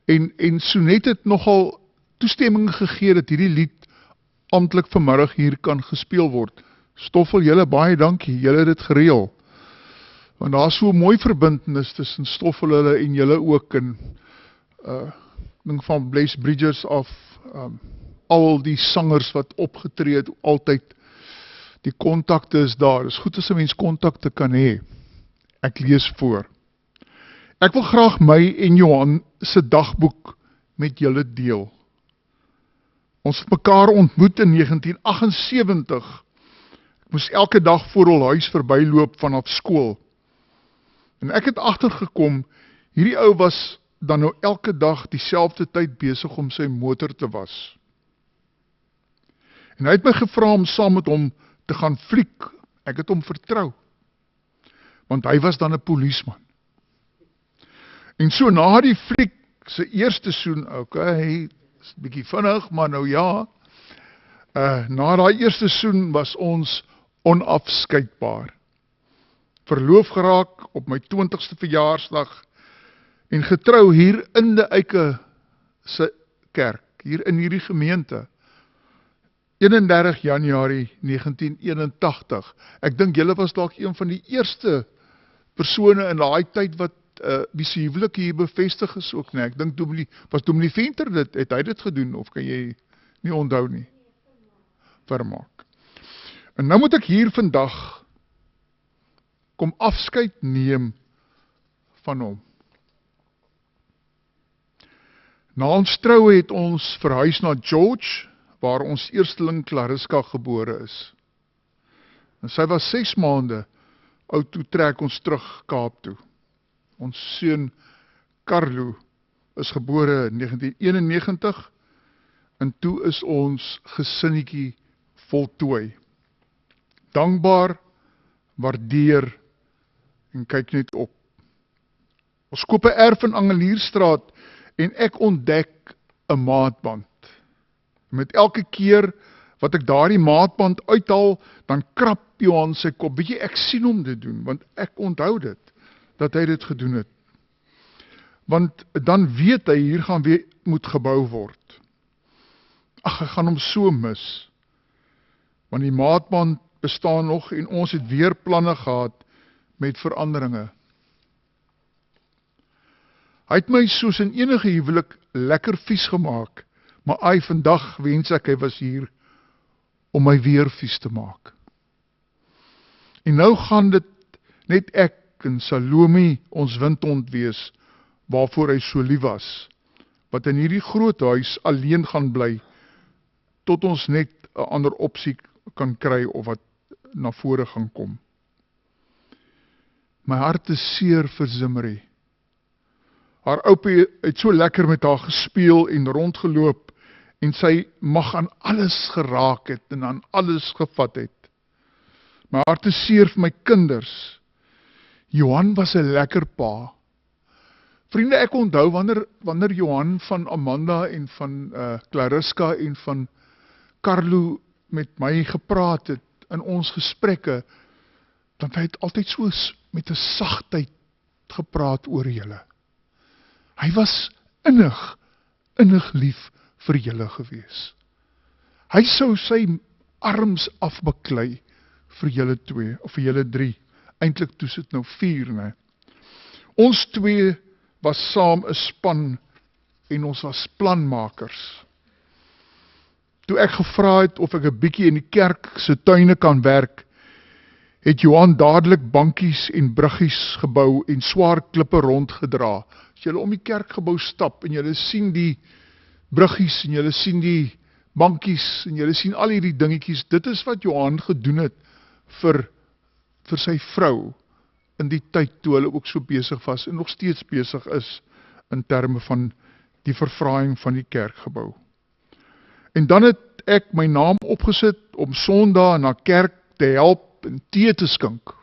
En Sonet het nogal toestemming gegee dat hierdie lied amptelik vanmiddag hier kan gespeel word. Stoffel, julle baie dankie, julle het dit gereël. Want daar is so 'n mooi verbintenis tussen Stoffel hulle en julle ook, en ding van Blaze Bridges af, al die sangers wat opgetree het, altyd, Die kontakte is daar. Dit is goed as 'n mens kontakte kan hê. Ek lees voor. Ek wil graag my en Johan se dagboek met julle deel. Ons het mekaar ontmoet in 1978. Ek moes elke dag voor hul huis verbyloop vanaf skool. En ek het agtergekom, hierdie ou was dan nou elke dag dieselfde tyd besig om sy motor te was. En hy het my gevra om saam met hom te gaan fliek. Ek het hom vertrou. Want hy was dan 'n polisieman. En so na die fliek, sy eerste soen, okay, is 'n bietjie vinnig, maar nou ja, na daai eerste soen was ons onafskeidbaar. Verloof geraak op my 20ste verjaarsdag en getrou hier in die Eike se kerk, hier in hierdie gemeente. 31 Januarie 1981. Ek dink julle was dalk een van die eerste persone in daai tyd wat wie se huwelik hier bevestig is ook, nee. Ek dink Dominee Venter het hy dit gedoen, of kan jy nie onthou nie? Vermaak. En nou moet ek hier vandag kom afskeid neem van hom. Na ons troue het ons verhuis na George, waar ons eersteling Clariska gebore is. En sy was 6 maande oud, toe trek ons terug Kaap toe. Ons seun Carlo is gebore in 1991 en toe is ons gesinnetjie voltooi. Dankbaar, waardeer en kyk net op. Ons koop 'n erf in Angelierstraat en ek ontdek 'n maatband. Met elke keer wat ek daardie maatband uithaal, dan krap Johan sy kop. Weet jy, ek sien hom dit doen, want ek onthou dit, dat hy dit gedoen het. Want dan weet hy, hier gaan weer moet gebou word. Ag, ek gaan hom so mis. Want die maatband bestaan nog en ons het weer planne gehad met veranderinge. Hy het my soos in enige huwelik lekker vies gemaak, maar vandag wens ek hy was hier om my weer vies te maak. En nou gaan dit net ek en Salome ons windhond wees, waarvoor hy so lief was, wat in hierdie groot huis alleen gaan bly, tot ons net 'n ander opsie kan kry of wat na vore gaan kom. My hart is seer vir Zimri. Haar oupie het so lekker met haar gespeel en rondgeloop en sy mag aan alles geraak het en aan alles gevat het. My hart is seer vir my kinders. Johan was 'n lekker pa. Vriende, ek onthou wanneer Johan van Amanda en van Clariska en van Carlo met my gepraat het in ons gesprekke, dan hy het altyd so met 'n sagtheid gepraat oor julle. Hy was innig lief vir julle gewees. Hy sou sy arms afbeklei vir julle 2 of vir julle 3. Eintlik toe sit nou 4, né? Ons 2 was saam 'n span en ons was planmakers. Toe ek gevra het of ek 'n bietjie in die kerk se tuine kan werk, het Johan dadelik bankies en bruggies gebou en swaar klippe rondgedra. As julle om die kerkgebou stap en julle sien die bruggies en julle sien die bankies en julle sien al hierdie dingetjies, dit is wat Johan gedoen het vir sy vrou in die tyd toe hulle ook so besig was en nog steeds besig is in terme van die verfraaiing van die kerkgebou. En dan het ek my naam opgesit om Sondag na kerk te help en tee te skink.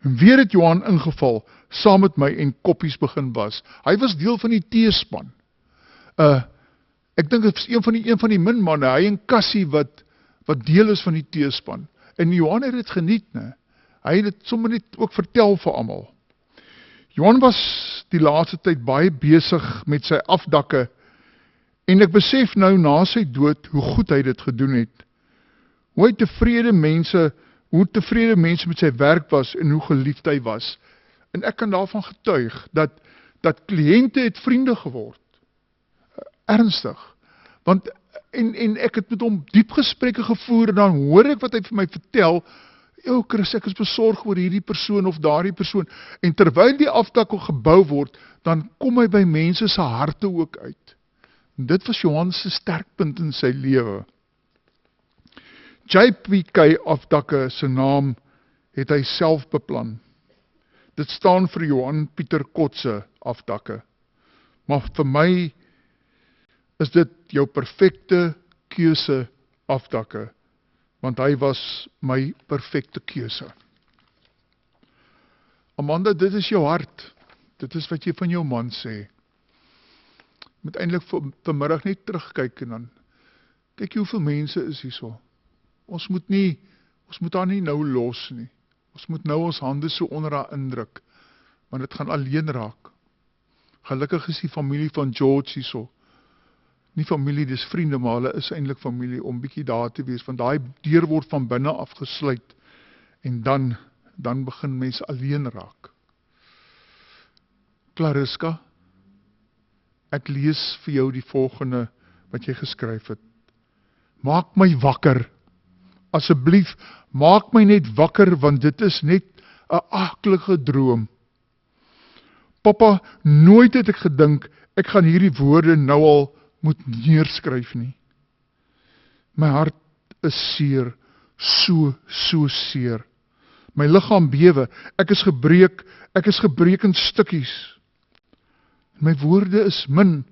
En weer het Johan ingeval saam met my en koppies begin was. Hy was deel van die teespan. Ek dink dit is een van die min manne, hy en Cassie wat deel is van die teespan. En Johan het dit geniet, né? Hy het dit sommer net ook vertel vir almal. Johan was die laaste tyd baie besig met sy afdakke en ek besef nou na sy dood hoe goed hy dit gedoen het. Hoe tevrede mense met sy werk was en hoe geliefd hy was. En ek kan daarvan getuig dat kliënte het vriende geword. Ernstig. Want en ek het met hom diep gesprekke gevoer, en dan hoor ek wat hy vir my vertel, Chris, ek is besorg oor hierdie persoon of daardie persoon, en terwyl die afdak ook gebou word, dan kom hy by mense se harte ook uit. En dit was Johan se sterkpunt in sy lewe. JPK afdakke se naam het hy self beplan. Dit staan vir Johan Pieter Kotse afdakke. Maar vir my is dit jou perfekte keuse afdakke, want hy was my perfekte keuse. Amanda, dit is jou hart. Dit is wat jy van jou man sê. Moet eintlik vanmiddag net terugkyk en dan kyk jy hoeveel mense is hier so. Ons moet haar nie nou los nie. Ons moet nou ons hande so onder haar indruk, want dit gaan alleen raak. Gelukkig is die familie van George hier so. Nie familie, dis vriende, maar hulle is eintlik familie om bietjie daar te wees, want daai deur word van binne afgesluit en dan begin mense alleen raak. Clariska, ek lees vir jou die volgende wat jy geskryf het. Maak my wakker. Asseblief, maak my net wakker, want dit is net 'n aaklige droom. Papa, nooit het ek gedink, ek gaan hierdie woorde nou al moet neerskryf nie. My hart is seer, so seer. My liggaam bewe, ek is gebreek in stukkies. My woorde is min.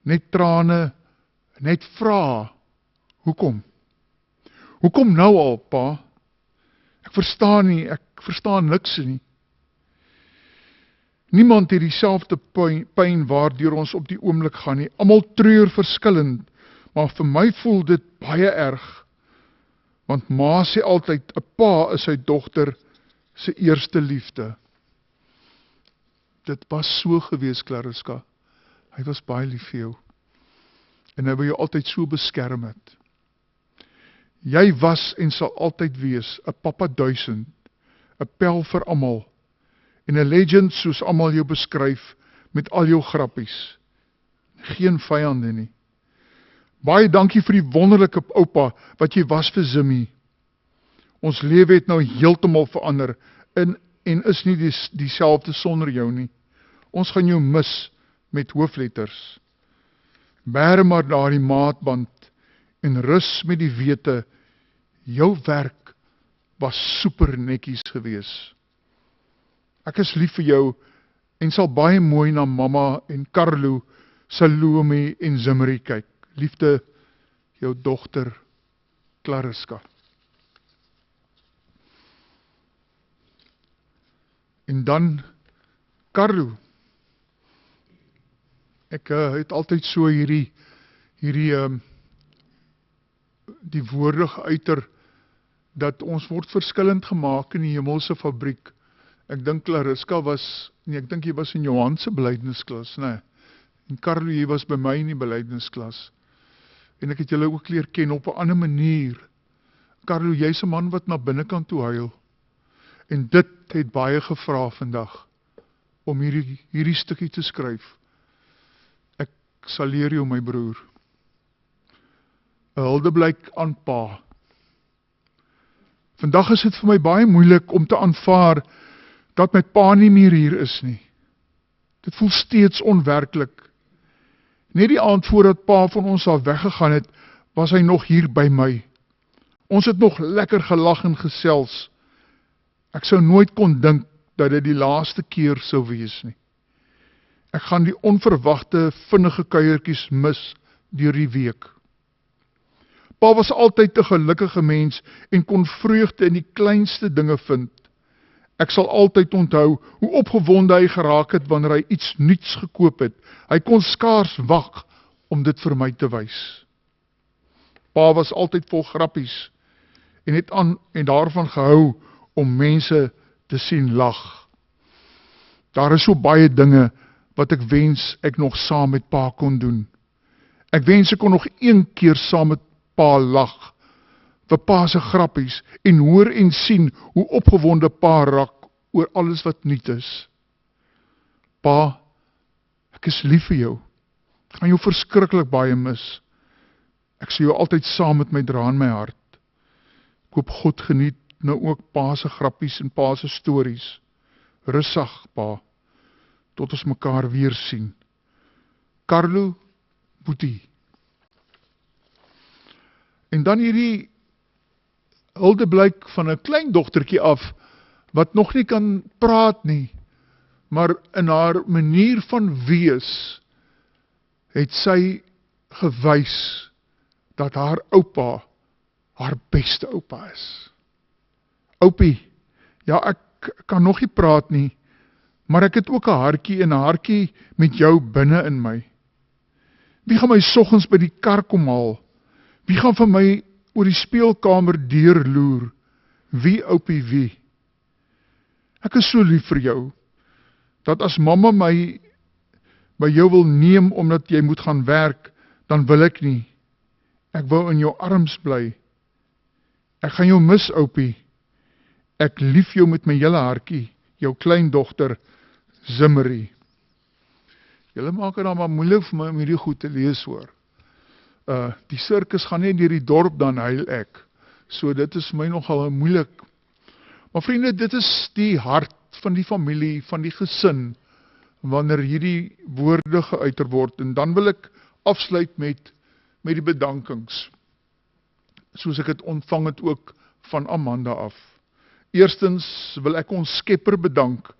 Net trane, net vra. Hoekom? Hoekom nou al, pa? Ek verstaan nie, ek verstaan niks nie. Niemand het dieselfde pyn waardeur ons op die oomblik gaan nie. Almal treur verskillend, maar vir my voel dit baie erg. Want ma sê altyd, 'n pa is sy dogter se eerste liefde. Dit was so gewees, Clariska. Hy was baie lief vir jou. En hy wou jou altyd so beskerm het. Jy was en sal altyd wees 'n papa 1000, 'n pel vir almal, en 'n legend soos almal jou beskryf met al jou grappies. Geen vyande nie. Baie dankie vir die wonderlike oupa wat jy was vir Zimmy. Ons lewe het nou heeltemal verander en is nie dieselfde sonder jou nie. Ons gaan jou mis met hoofletters. Bære maar daardie maatband en rus met die wete, jou werk was super netjies gewees. Ek is lief vir jou en sal baie mooi na mamma en Carlo, Salome en Zimri kyk. Liefde, jou dogter Clariska. En dan Carlo. Ek het altyd so die woorde geuiter dat ons word verskillend gemaak in die hemelse fabriek. Ek dink Clariska ek dink jy was in Johan se belydensklas, nee. En Carlo, jy was by my in die belydensklas. En ek het julle ook leer ken op 'n ander manier. Carlo, jy's 'n man wat na binnekant toe huil. En dit het baie gevra vandag om hierdie stukkie te skryf. Ek sal leer jou, my broer. 'n Huldeblyk aan pa. Vandag is dit vir my baie moeilik om te aanvaar dat my pa nie meer hier is nie. Dit voel steeds onwerklik. Net die aand voordat pa van ons al weggegaan het, was hy nog hier by my. Ons het nog lekker gelag en gesels. Ek sou nooit kon dink dat dit die laaste keer sou wees nie. Ek gaan die onverwagte vinnige kuiertjies mis deur die week. Pa was altyd 'n gelukkige mens en kon vreugde in die kleinste dinge vind. Ek sal altyd onthou hoe opgewonde hy geraak het wanneer hy iets nuuts gekoop het. Hy kon skaars wag om dit vir my te wys. Pa was altyd vol grappies en het daarvan gehou om mense te sien lag. Daar is so baie dinge wat ek wens ek nog saam met pa kon doen. Ek wens ek kon nog een keer saam met pa lag, vir pa se grappies, en hoor en sien hoe opgewonde pa raak oor alles wat nuut is. Pa, ek is lief vir jou. Ek gaan jou verskriklik baie mis. Ek sal jou altyd saam met my dra in my hart. Ek hoop God geniet nou ook pa se grappies en pa se stories. Rustig, pa, tot ons mekaar weer sien. Carlo, Boetie. En dan hierdie huldeblyk van 'n klein dogtertjie af, wat nog nie kan praat nie, maar in haar manier van wees, het sy gewys dat haar oupa haar beste oupa is. Oupie, ja, ek kan nog nie praat nie, maar ek het ook 'n hartjie en 'n hartjie met jou binne in my. Wie gaan my soggens by die kar kom haal? Wie gaan vir my oor die speelkamer deurloer? Wie, oupie, wie? Ek is so lief vir jou, dat as mamma my by jou wil neem omdat jy moet gaan werk, dan wil ek nie. Ek wou in jou arms bly. Ek gaan jou mis, oupie. Ek lief jou met my hele hartjie, jou kleindogter, Zimmerie. Julle maak het dan maar moeilik vir my om hierdie goed te lees, hoor. Die sirkus gaan net deur die dorp, dan huil ek. So dit is my nogal moeilik. Maar vriende, dit is die hart van die familie, van die gesin, wanneer hierdie woorde geuiter word. En dan wil ek afsluit met die bedankings, soos ek het ontvang het ook van Amanda af. Eerstens wil ek ons Skepper bedank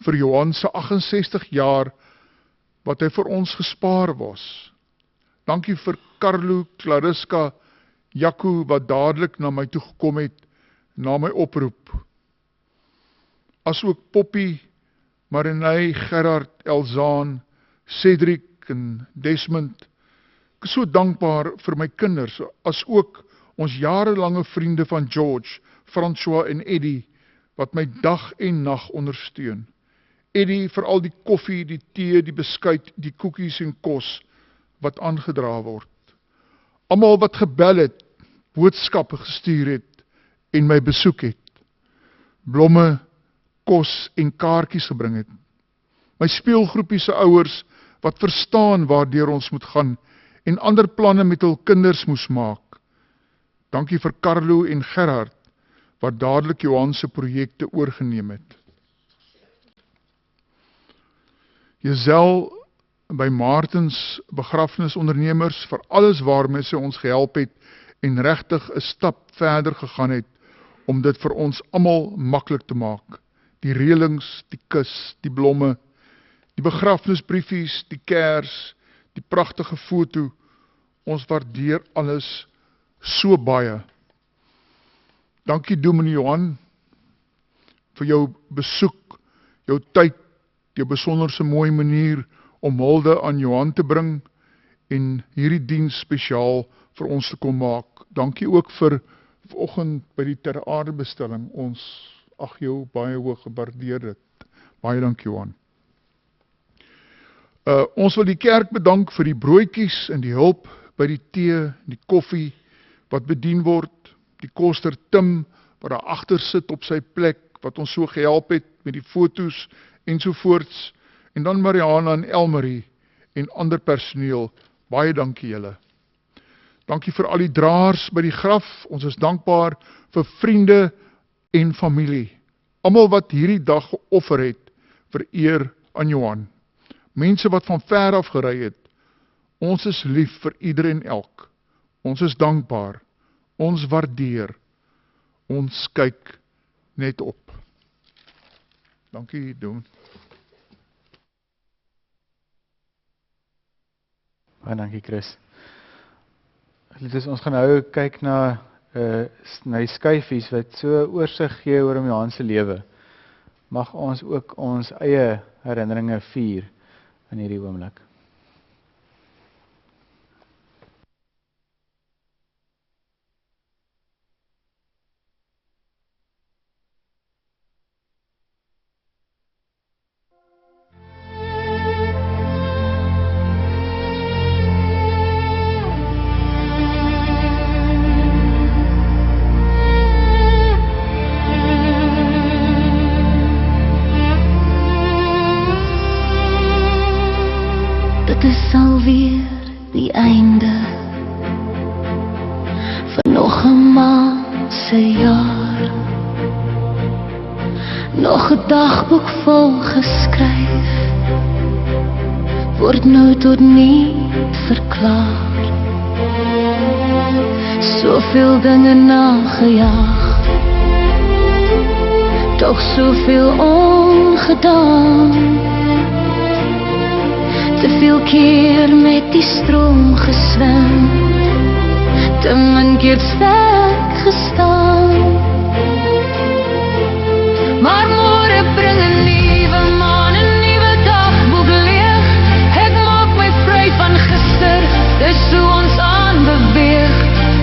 vir Johan se 68 jaar wat hy vir ons gespaar was. Dankie vir Carlo, Clariska, Jaco wat dadelik na my toe gekom het na my oproep. As ook Poppy, Marinay, Gerard, Elzaan, Cedric en Desmond. Ek is so dankbaar vir my kinders, as ook ons jarelange vriende van George, François en Eddie, wat my dag en nag ondersteun. Eddie vir al die koffie, die tee, die beskuit, die koekies en kos wat aangedra word. Almal wat gebel het, boodskappe gestuur het en my besoek het. Blomme, kos en kaartjies gebring het. My speelgroepie se ouers wat verstaan waardeur ons moet gaan en ander planne met hul kinders moes maak. Dankie vir Carlo en Gerard wat dadelik Johan se projekte oorgeneem het. Giselle by Martens begrafnisondernemers vir alles waarmee sy ons gehelp het en regtig 'n stap verder gegaan het om dit vir ons almal maklik te maak. Die reëlings, die kus, die blomme, die begrafnisbriefies, die kers, die pragtige foto, ons waardeer alles so baie. Dankie Dominee Johan vir jou besoek, jou tyd, jou besonderse mooi manier om hulde aan Johan te bring en hierdie diens spesiaal vir ons te kom maak. Dankie ook vir vanoggend by die ter aarde bestelling. Ons ag jou baie hoog gewaardeer dit. Baie dankie Johan. Ons wil die kerk bedank vir die broodjies en die hulp by die tee, die koffie wat bedien word, die koster Tim wat daar agter sit op sy plek wat ons so gehelp het met die fotos ensovoorts, en dan Mariana en Elmarie en ander personeel, baie dankie julle. Dankie vir al die draers by die graf, ons is dankbaar vir vriende en familie, almal wat hierdie dag geoffer het vir eer aan Johan. Mense wat van ver af gery het, ons is lief vir ieder en elk, ons is dankbaar, ons waardeer, ons kyk net op. Dankie Doen. Baie dankie Chris. Dus ons gaan nou kyk na die skyfies wat so oorsig gee oor Johan se lewe. Mag ons ook ons eie herinneringe vier in hierdie oomblik. Dit is alweer einde van nog 'n maand se jaar. Nog 'n dagboek vol geskryf, word nou tot nie verklaar. Soveel dinge nagejaag, toch soveel ongedaan. Te veel keer met die stroom geswem, te min keer sterk gestaan. Maar môre bring 'n nuwe maan, 'n nuwe dagboek leeg. Ek maak my vry van gister, dis hoe ons aanbeweeg.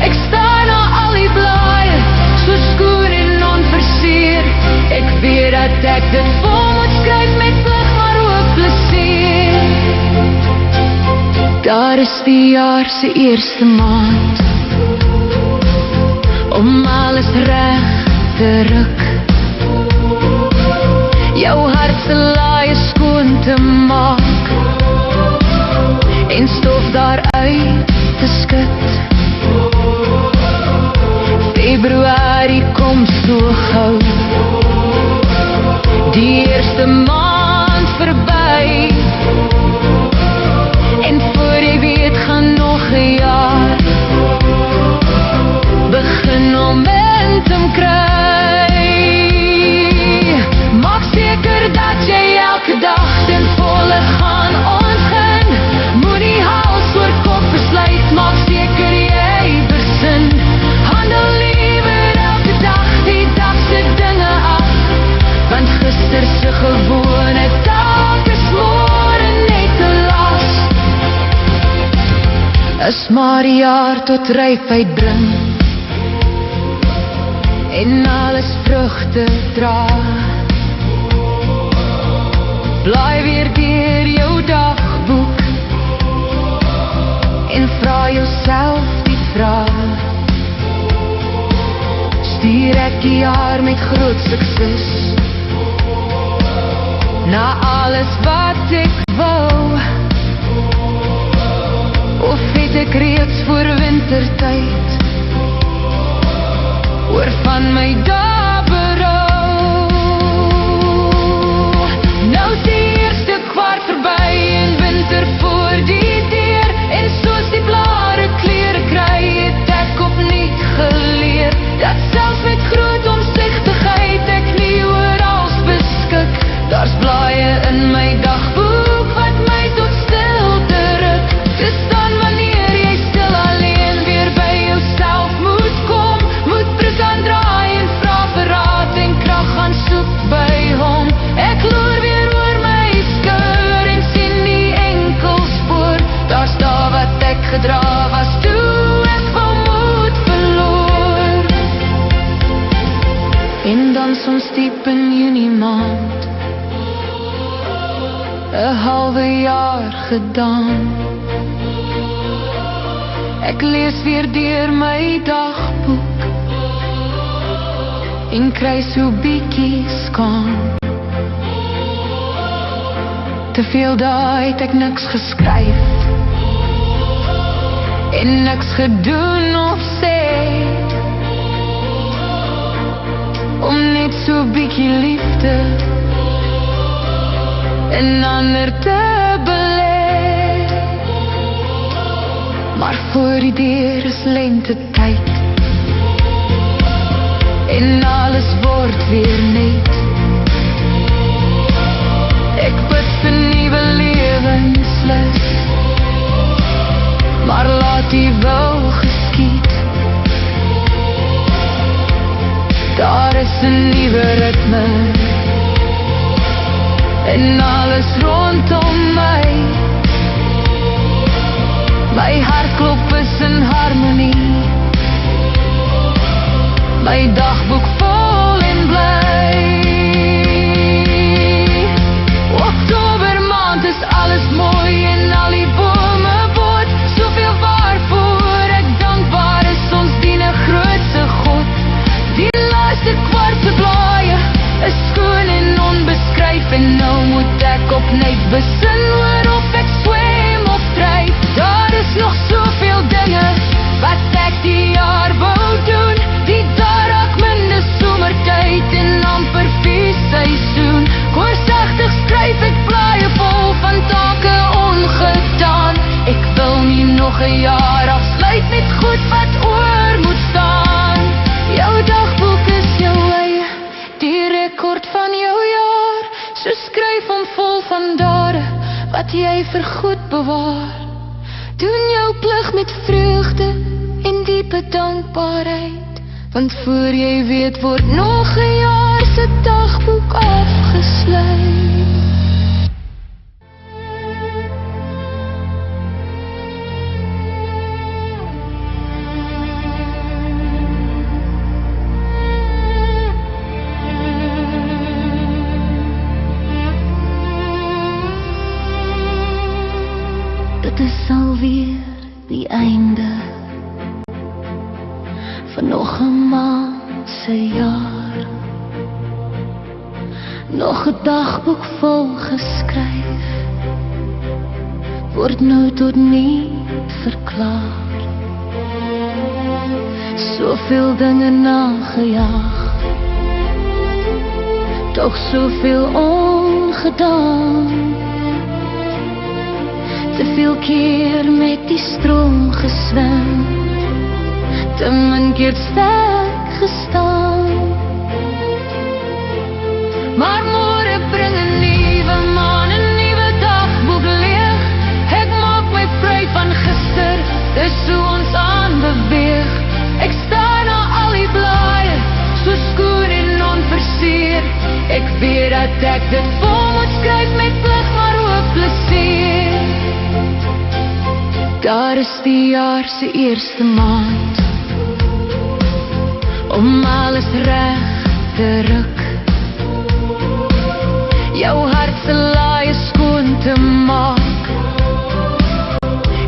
Ek sta na al die blaaie, so skoon en onversier. Ek weet dat ek dit vol moet skryf met plig, maar ook plesier. Daar is die jaar se eerste maand, om alles reg te ruk. Jou hart se laaie skoon te maak, en stof daaruit te skud. Februarie kom so gou, die eerste maand verby, en voor jy weet gaan nog 'n jaar begin momentum kry. Maak seker dat jy elke dag ten volle gaan ontgin. Moenie hals oor kop besluit, maak seker jy besin. Handel liewer elke dag die dag se dinge af, want gister se gewone dag is môre net 'n las. As maar die jaar tot rypheid bring, en alles vrugte dra. Blaai weer deur jou dagboek, en vra jouself die vraag: stuur ek die jaar met groot sukses, na alles wat ek wou? Of het ek reeds voor wintertyd oor van my dae berou? Nou is die eerste kwart verby en winter voor die deur, en soos die blare klere kry, het ek opnuut geleer dat selfs met groot omsigtigheid ek nie oral beskik. Daar's blaaie in my dagboek wat my tot stilte ruk. Dis dan wanneer jy stil alleen weer by jouself moet kom, moet brug aandraai en vra vir raad en krag gaan soek by hom. Ek loer weer oor my skouer en sien nie enkel spoor. Daar's daar wat ek gedra was toe ek van moed verloor. En dan soms diep in Junie maand, 'n halwe jaar gedaan. Ek lees weer deur my dagboek, en kry so bietjie skaam. Te veel dae het ek niks geskryf, en niks gedoen of sê, om net so bietjie liefde en ander te belê. Maar voor die deur is lente tyd, en alles word weer net. Ek bid vir nuwe lewenslus, maar laat die wil geskied. Daar is 'n nuwe ritme, en alles rondom my. My hartklop is in harmonie, my dagboek vol en bly. Oktober maand is alles mooi en al die bome word soveel waarvoor ek dankbaar is. Ons dien 'n grootse God. Die laaste kwart blaaie is skoon en onbeskryf, en nou moet ek opnuut besin oor of ek swem of dryf. Daar is nog so van dade wat jy vir goed bewaar. Doen jou plig met vreugde en diepe dankbaarheid, want voor jy weet word nog 'n jaar se dagboek afgesluit. Dit is alweer die einde van nog 'n maand se jaar. Nog 'n dagboek vol geskryf, word nou tot niet verklaar. Soveel dinge nagejaag, toch soveel ongedaan. Te veel keer met die stroom geswem, te min keer sterk gestaan. Maar môre bring 'n nuwe maan, 'n nuwe dagboek leeg. Ek maak my vry van gister, dis hoe ons aanbeweeg. Ek sta na al die blaaie, so skoon en onversier. Ek weet dat ek dit vol moet skryf met plig, maar ook plesier. Daar is die jaar se eerste maand, om alles reg te ruk. Jou hart se laaie skoon te maak,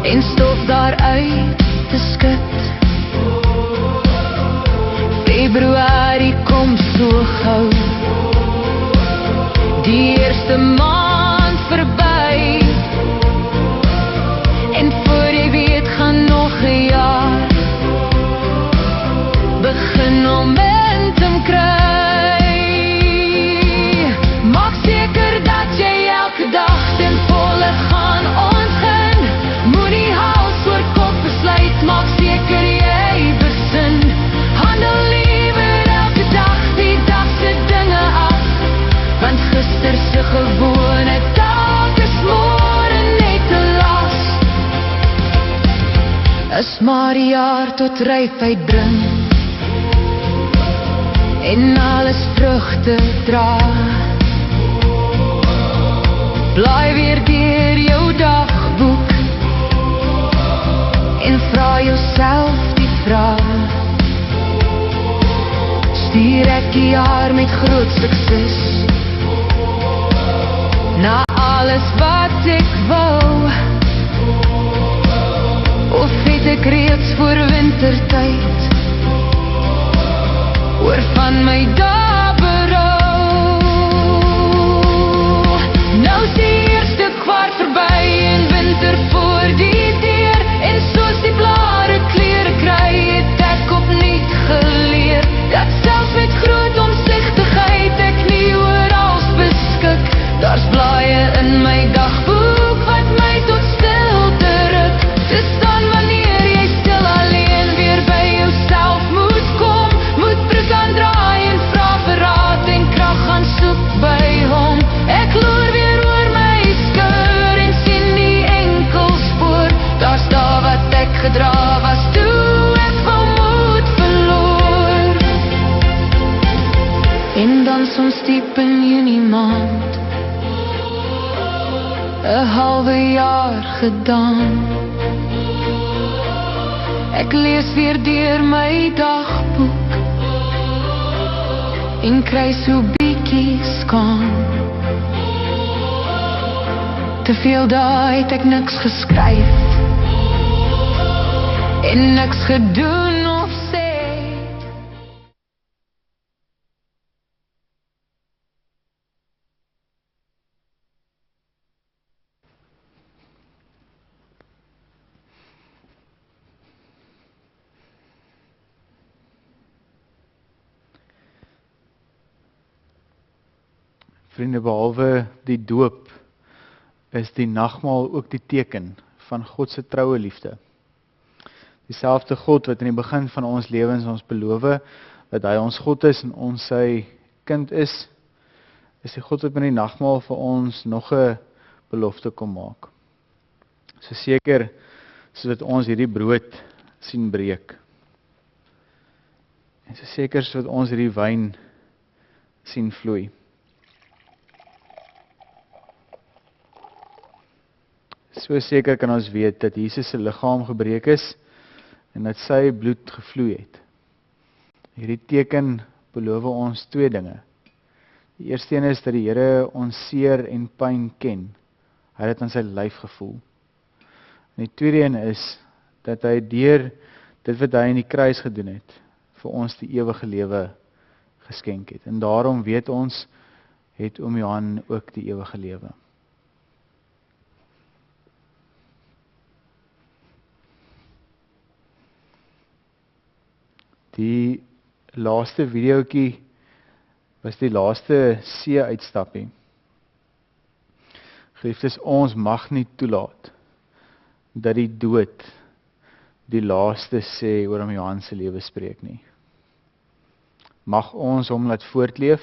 en stof daaruit te skud. Februarie kom so gou, die eerste maand verby. En voor jy weet gaan nog 'n jaar begin momentum kry. Maak seker dat jy elke dag ten volle gaan ontgin. Moenie hals oor kop besluit, maak seker jy besin. Handel liewer elke dag die dag se dinge af, want gister se gewone dag is môre net 'n las. As maar die jaar tot rypheid bring en alles vrugte dra, blaai weer deur jou dagboek en vra jouself die vraag: stuur ek die jaar met groot sukses na alles wat ek wou, of het ek reeds voor wintertyd oor van my dae berou? Nou is die eerste kwart verby en winter voor die deur, en soos die blare klere kry, het ek opnuut geleer dat selfs met groot omsigtigheid ek nie oral beskik. Daar's blaaie in my dagboek wat my tot stilte ruk. Te staan wanneer jy stil alleen weer by jouself moet kom, moet brug aandraai en vra vir raad en krag gaan soek by hom. Ek loer weer oor my skouer en sien die enkelspoor. Daar staan wat ek gedra was toe ek van moed verloor. En dan soms diep in Junie maand, 'n halwe jaar gedaan. Ek lees weer deur my dagboek en kry so bietjie skaam. Te veel dae het ek niks geskryf en niks gedoen of sê. Vriende, behalwe die doop, is die nagmaal ook die teken van God se troue liefde. Dieselfde God wat in die begin van ons lewens ons beloof dat hy ons God is en ons sy kind is is die God wat met die nagmaal vir ons nog 'n belofte kom maak. So seker sodat ons hierdie brood sien breek. En so seker sodat ons hierdie wyn sien vloei. So seker kan ons weet dat Jesus se liggaam gebreek is en dat sy bloed gevloei het. Hierdie teken beloof ons twee dinge. Die eerste een is dat die Here ons seer en pyn ken. Hy het dit aan sy lyf gevoel. En die tweede een is dat hy deur dit wat hy in die kruis gedoen het, vir ons die ewige lewe geskenk het. En daarom weet ons, het oom Johan ook die ewige lewe. Die laaste videoetjie was die laaste see-uitstappie. Geliefdes, ons mag nie toelaat dat die dood die laaste sê oor om Johan se lewe spreek nie. Mag ons hom laat voortleef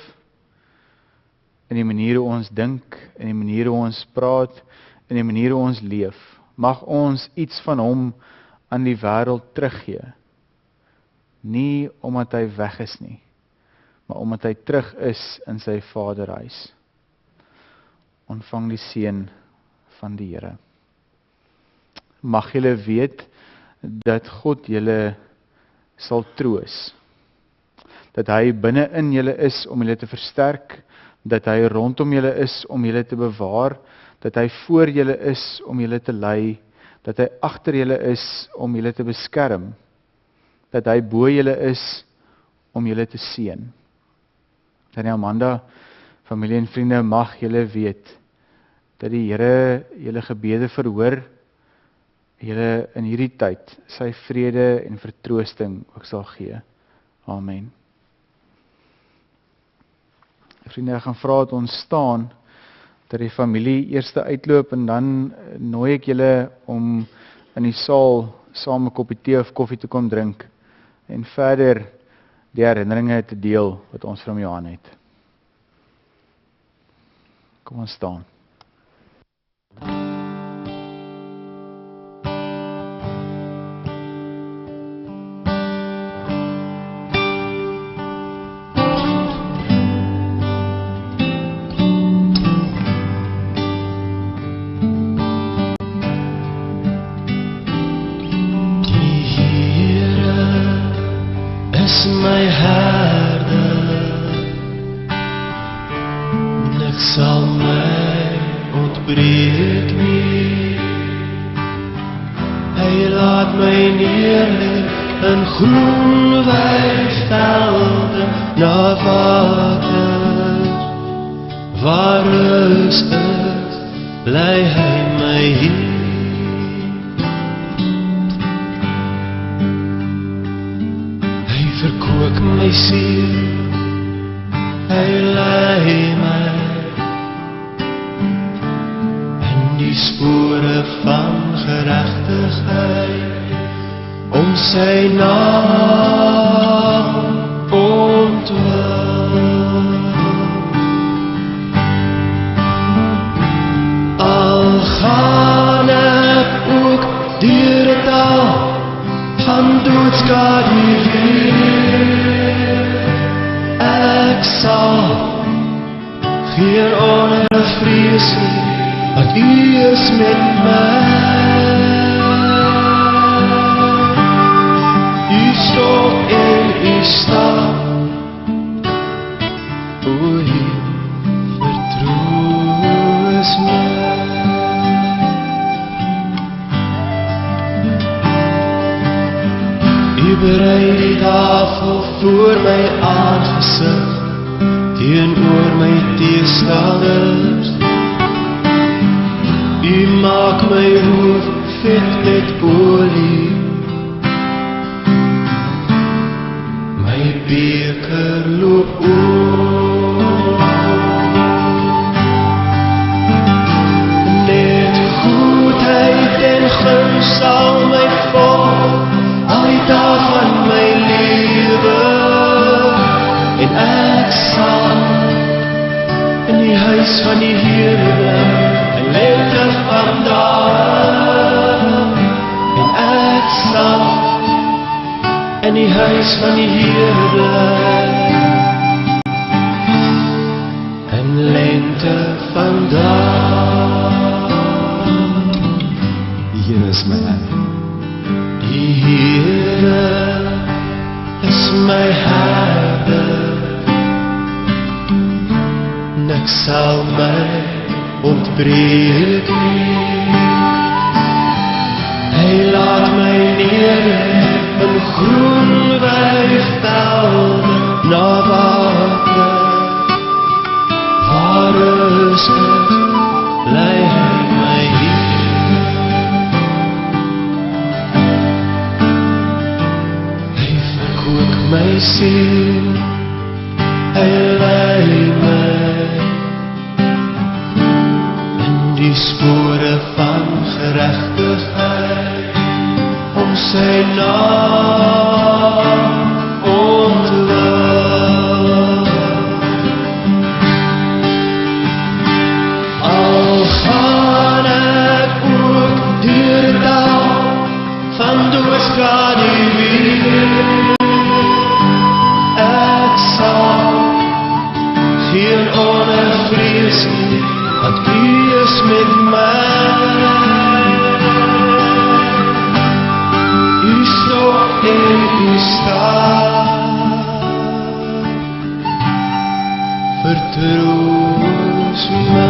in die manier hoe ons dink, in die manier hoe ons praat, in die manier hoe ons leef. Mag ons iets van hom aan die wêreld teruggee. Nie omdat hy weg is nie, maar omdat hy terug is in sy Vaderhuis. Ontvang die seën van die Here. Mag julle weet dat God julle sal troos. Dat hy binne in julle is om julle te versterk, dat hy rondom julle is om julle te bewaar, dat hy voor julle is om julle te lei, dat hy agter julle is om julle te beskerm, dat hy bo julle is om julle te seën. Tannie Amanda, familie en vriende, mag julle weet dat die Here julle gebede verhoor, julle in hierdie tyd sy vrede en vertroosting ook sal gee. Amen. Vriende, ek gaan vra dat ons staan, dat die familie eerste uitloop en dan nooi ek julle om in die saal saam 'n koppie tee of koffie te kom drink en verder die herinneringe te deel wat ons van Johan het. Kom ons staan. My herder, niks sal my ontbreek nie. Hy laat my neerlig in groen weivelde na water, waar rustig bly hy my hier. Verkoop my siel, hy lei my in die spore van geregtigheid, om sy naam ontwil. Al gaan ek ook deur het dal van doodskade ek sal geen onvrees nie, want U is met my. U stok en U staf, o Heer, vertroos my. U berei die tafel voor my aangesig, teenoor my teestanders. U maak my hoof vet met olie, my beker loop oor. Net goedheid en guns sal my volg, al die dae van my lewe, en ek sal in die huis van die Here, en lente vandag, en ek sal in die huis van die Here bly, en lente vandag. Die Here is my herder. Die Here is my herder, niks sal my ontbreek nie. Hy laat my neer in groen weivelde na water, waar is het, lei hy my hier. Hy verkoop my siel, hy lei my in die spore van geregtigheid, om sy naam ontloop. Al gaan ek ook deur die dal van doodskaduwee, ek sal geen onvrees nie, want U is met my. U stok en U staaf vertroos my.